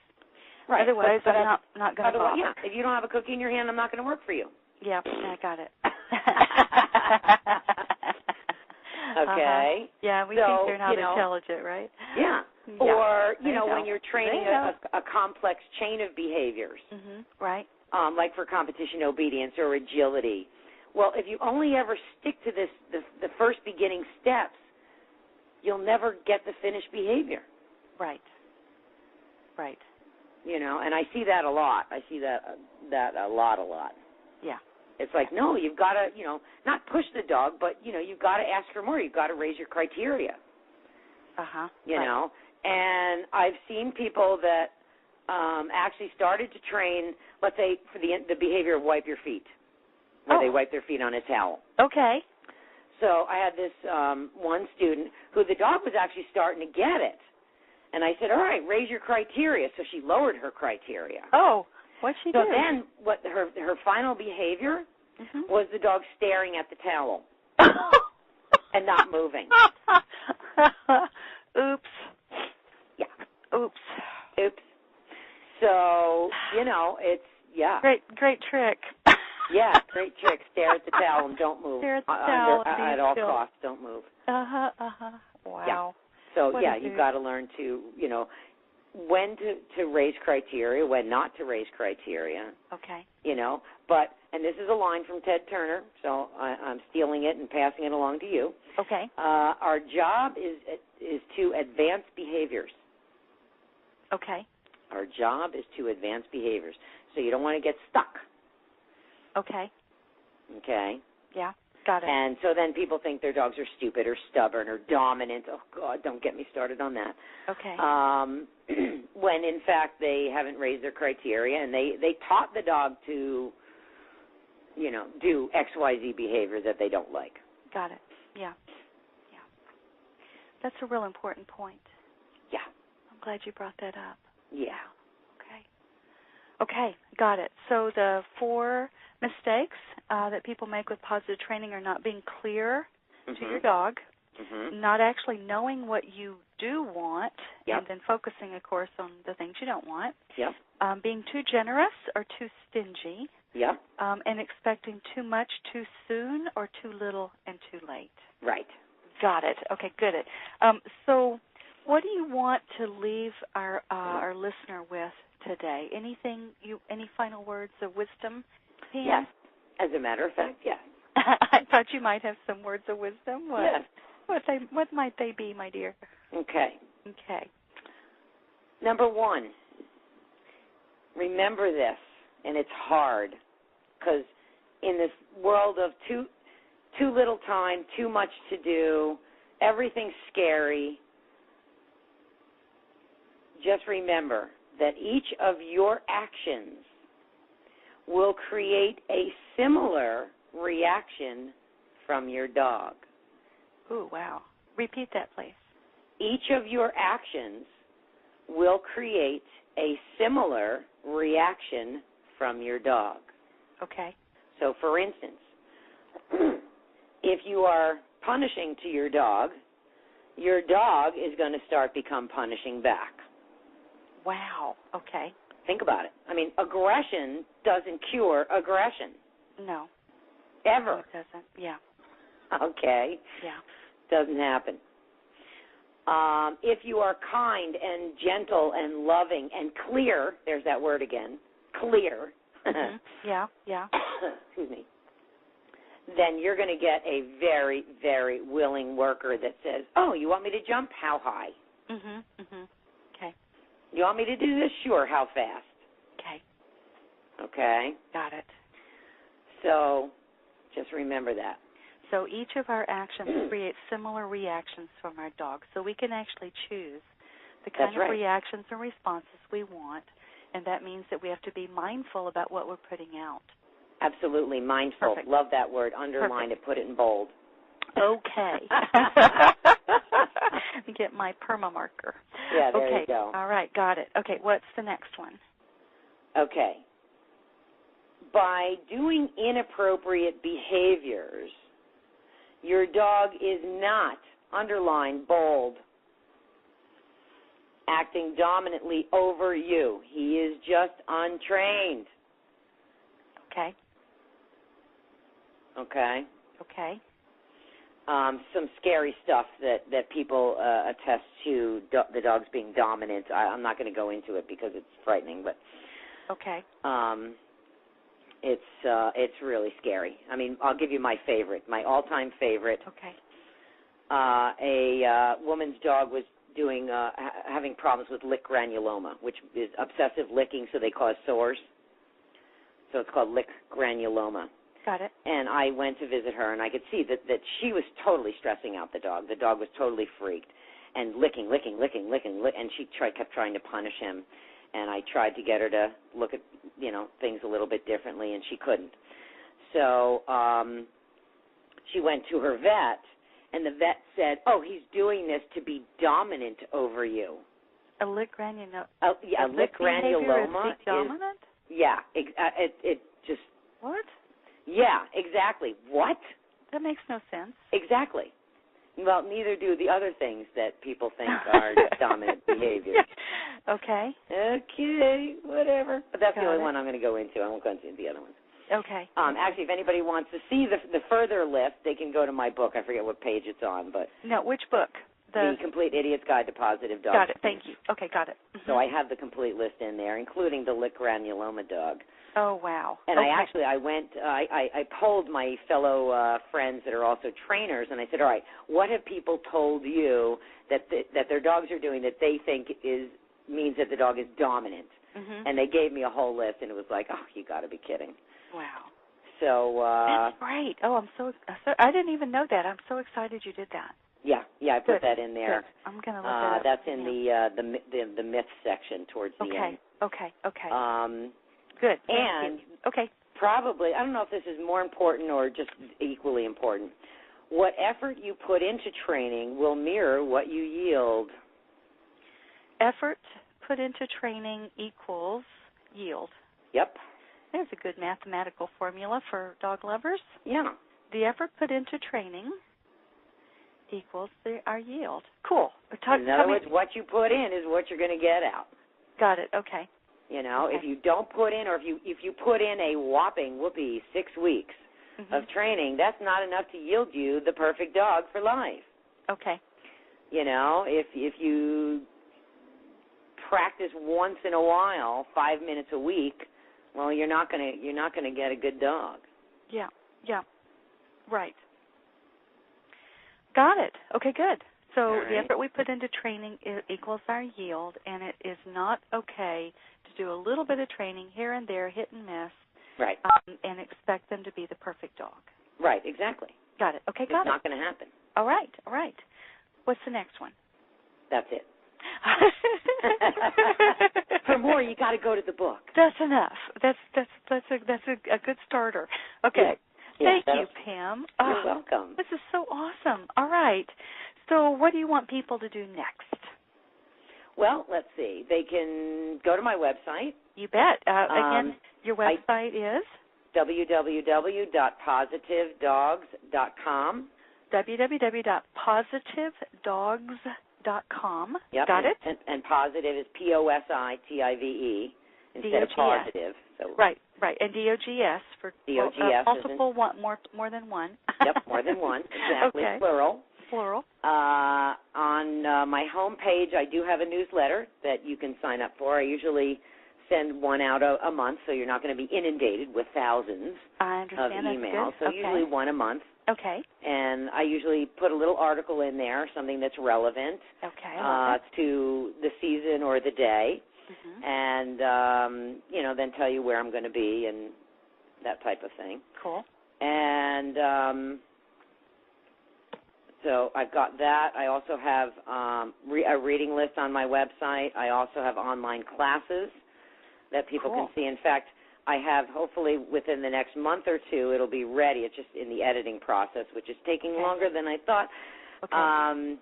Right. Otherwise, I'm not going to bother. Yeah. If you don't have a cookie in your hand, I'm not going to work for you. Yeah, I got it. Okay. Yeah, we think they're not intelligent, right? Yeah. Or, when you're training a complex chain of behaviors. Right. Like for competition obedience or agility. Well, if you only ever stick to the first beginning steps, you'll never get the finished behavior. Right. Right. And I see that a lot. I see that a lot. Yeah. It's like, no, you've got to, not push the dog, but, you've got to ask for more. You've got to raise your criteria. You know. And I've seen people that actually started to train, let's say, for the behavior of wipe your feet, where they wipe their feet on a towel. Okay. So I had this one student who the dog was actually starting to get it. And I said, all right, raise your criteria. So she lowered her criteria. Oh, what'd she do? So then what her final behavior was the dog staring at the towel and not moving. Oops. Yeah. Oops. So, it's, Great trick. Yeah, great trick. Stare at the towel and don't move. Stare at the towel. At all costs, don't move. Wow. Yeah. So, you've got to learn to, when to raise criteria, when not to raise criteria. Okay. But, and this is a line from Ted Turner, so I'm stealing it and passing it along to you. Okay. Our job is to advance behaviors. Okay. Our job is to advance behaviors. So you don't want to get stuck. Okay. Okay? Yeah, got it. And so then people think their dogs are stupid or stubborn or dominant. Oh, God, don't get me started on that. Okay. When, in fact, they haven't raised their criteria and they taught the dog to, do XYZ behavior that they don't like. Got it. Yeah. That's a real important point. Yeah. I'm glad you brought that up. Yeah. Okay, got it. So the 4 mistakes that people make with positive training are not being clear to your dog, not actually knowing what you do want, and then focusing, of course, on the things you don't want, being too generous or too stingy, and expecting too much too soon or too little and too late. Right. Got it. Okay, good. So what do you want to leave our listener with today? Any final words of wisdom, Pam? Yes. As a matter of fact, yes. I thought you might have some words of wisdom. Yes. What might they be, my dear? Okay. Number 1, remember this, and it's hard, because in this world of too little time, too much to do, everything's scary, just remember that each of your actions will create a similar reaction from your dog. Ooh, wow. Repeat that, please. Each of your actions will create a similar reaction from your dog. Okay. So, for instance, if you are punishing to your dog is going to start become punishing back. Wow. Okay. Think about it. I mean, aggression doesn't cure aggression. No. Ever. No, it doesn't. Yeah. Okay. Yeah. Doesn't happen. If you are kind and gentle and loving and clear, there's that word again, clear. Yeah. Excuse me. Then you're going to get a very, very willing worker that says, oh, you want me to jump? How high? Okay. You want me to do this? Sure. How fast? Okay. Okay. Got it. So Just remember that. So each of our actions creates similar reactions from our dog. So we can actually choose the kind of reactions and responses we want, and that means that we have to be mindful about what we're putting out. Absolutely, mindful. Perfect. Love that word. Underline it, put it in bold. Okay. Let me get my perma marker. Yeah, there you go. All right, got it. Okay, what's the next one? Okay. By doing inappropriate behaviors, your dog is not, underline, bold, acting dominantly over you. He is just untrained. Okay. Okay. Okay. Some scary stuff that people attest to the dogs being dominant. I'm not going to go into it because it's frightening, but okay. It's really scary. I mean, I'll give you my favorite, my all-time favorite. Okay. A woman's dog was having problems with lick granuloma, which is obsessive licking, so they cause sores. So it's called lick granuloma. Got it. And I went to visit her, and I could see that she was totally stressing out the dog. The dog was totally freaked and licking, and she kept trying to punish him. And I tried to get her to look at, things a little bit differently, and she couldn't. So she went to her vet, and the vet said, "Oh, he's doing this to be dominant over you." A lick granuloma. Yeah, a lick granuloma is dominant. Yeah, it just. What? Yeah, exactly. What? That makes no sense. Exactly. Well, neither do the other things that people think are dominant behaviors. Okay. Okay, whatever. But that's Got the only it. one I'm going to go into. I won't go into the other ones. Okay. Actually, if anybody wants to see the further list, they can go to my book. I forget what page it's on, but no, which book? The Complete Idiot's Guide to Positive Dogs. Got it. Thank you. Okay, got it. Mm-hmm. So I have the complete list in there, including the lick granuloma dog. Oh, wow. And okay. I polled my fellow friends that are also trainers, and I said, all right, what have people told you that their dogs are doing that they think means that the dog is dominant? Mm-hmm. And they gave me a whole list, and it was like, oh, you got to be kidding. Wow. So that's great. Oh, I'm so I didn't even know that. I'm so excited you did that. Yeah, I put that in there. Good. I'm going to look that up. That's in the myth section towards the end. Okay. Good. And probably, I don't know if this is more important or just equally important, what effort you put into training will mirror what you yield. Effort put into training equals yield. Yep. There's a good mathematical formula for dog lovers. Yeah. The effort put into training equals our yield. Cool. In other words, what you put in is what you're going to get out. Got it. Okay. If you don't put in, or if you put in a whopping 6 weeks of training, that's not enough to yield you the perfect dog for life. Okay. If you practice once in a while, 5 minutes a week, well, you're not gonna get a good dog. Yeah. Right. Got it. Okay, good. So right. The effort we put into training equals our yield, and it is not okay to do a little bit of training here and there, hit and miss, right, and expect them to be the perfect dog. Right, exactly. Got it. Okay, got it. It's not going to happen. All right. What's the next one? That's it. For more, you got to go to the book. That's enough. That's a good starter. Okay. Yeah, Thank you, Pam. You're welcome. This is so awesome. All right. So what do you want people to do next? Well, let's see. They can go to my website. You bet. Again, your website is? www.positivedogs.com. www.positivedogs.com. Yep. Got it? And positive is POSITIVE instead of positive. So right. And DOGS for DOGS multiple one, more than one. Yep, more than one. Exactly. Okay. Plural. On my home page, I do have a newsletter that you can sign up for. I usually send one out a month, so you're not going to be inundated with thousands of emails. So usually one a month. Okay. And I usually put a little article in there, something that's relevant to the season or the day, and then tell you where I'm going to be and that type of thing. Cool. And so I've got that. I also have a reading list on my website. I also have online classes that people can see. In fact, I have, hopefully within the next month or two, it'll be ready. It's just in the editing process, which is taking longer than I thought. Okay.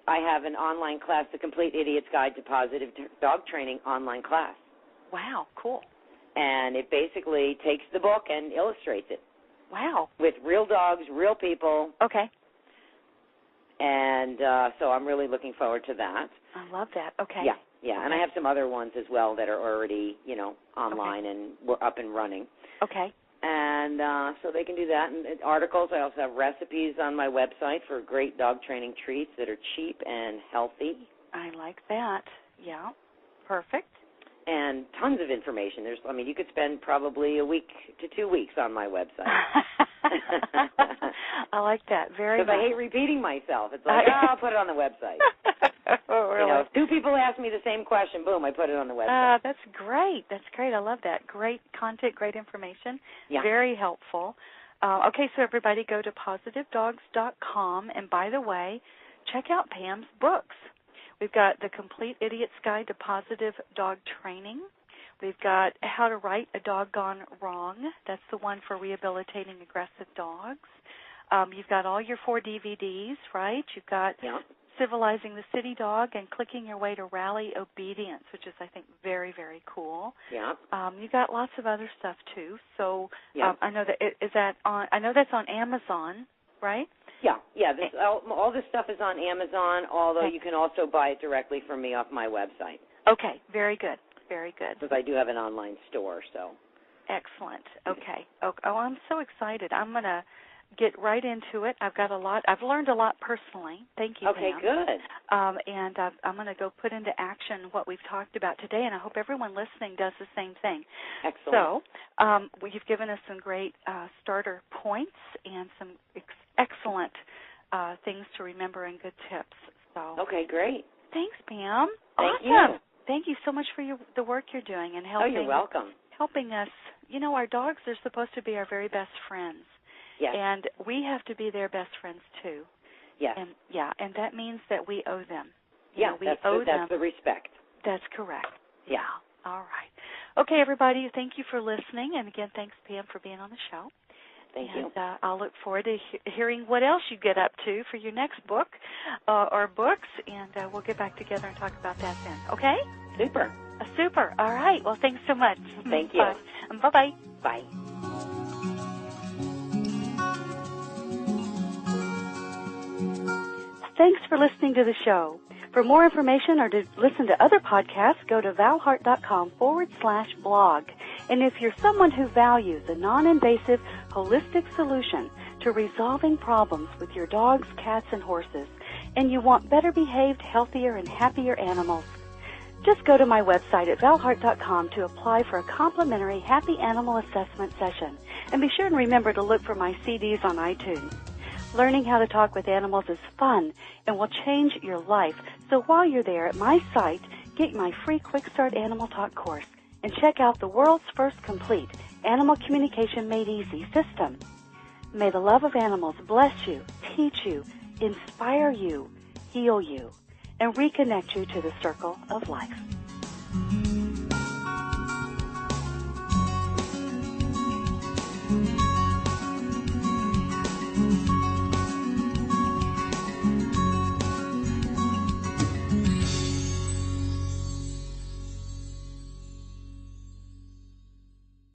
I have an online class, The Complete Idiot's Guide to Positive Dog Training online class. Wow, cool. And it basically takes the book and illustrates it. Wow. With real dogs, real people. Okay. And so I'm really looking forward to that. I love that. Okay. Yeah, yeah. Okay. And I have some other ones as well that are already, online and we're up and running. Okay. And so they can do that. And articles, I also have recipes on my website for great dog training treats that are cheap and healthy. I like that. Yeah. Perfect. And tons of information. You could spend probably a week to 2 weeks on my website. I like that very much. Because I hate repeating myself. It's like, I'll put it on the website. Oh, really? If 2 people ask me the same question, boom, I put it on the website. That's great. That's great. I love that. Great content, great information. Yeah. Very helpful. Okay, so everybody go to positivedogs.com. And by the way, check out Pam's books. We've got The Complete Idiot's Guide to Positive Dog Training. We've got How to Right a Dog Gone Wrong. That's the one for rehabilitating aggressive dogs. You've got all your 4 DVDs, right? You've got Civilizing the City Dog and Clicking Your Way to Rally Obedience, which is, I think, very, very cool. Yeah. You've got lots of other stuff, too. So I know that's on Amazon, right? Yeah. All this stuff is on Amazon, although you can also buy it directly from me off my website. Okay, very good, very good. Because I do have an online store, so. Excellent. Okay. Oh, I'm so excited. I'm going to get right into it. I've learned a lot personally. Thank you, Okay, Pam. good. And I'm going to go put into action what we've talked about today, and I hope everyone listening does the same thing. Excellent. So you've given us some great starter points and some excellent things to remember and good tips. So. Okay, great. Thanks, Pam. Thank awesome. you. Thank you so much for the work you're doing and helping. Oh, you're welcome. Helping us. Our dogs are supposed to be our very best friends. Yes. And we have to be their best friends, too. Yes. And that means that we owe them. That's the respect. That's correct. Yeah. All right. Okay, everybody, thank you for listening. And, again, thanks, Pam, for being on the show. Thank you. And I'll look forward to hearing what else you get up to for your next book or books, and we'll get back together and talk about that then. Okay? Super. Super. All right. Well, thanks so much. Thank you. Bye-bye. Bye. Thanks for listening to the show. For more information or to listen to other podcasts, go to valhart.com/blog. And if you're someone who values a non-invasive, holistic solution to resolving problems with your dogs, cats, and horses, and you want better behaved, healthier, and happier animals, just go to my website at valhart.com to apply for a complimentary Happy Animal Assessment session. And be sure and remember to look for my CDs on iTunes. Learning how to talk with animals is fun and will change your life. So while you're there at my site, get my free Quick Start Animal Talk course and check out the world's first complete Animal Communication Made Easy system. May the love of animals bless you, teach you, inspire you, heal you, and reconnect you to the circle of life.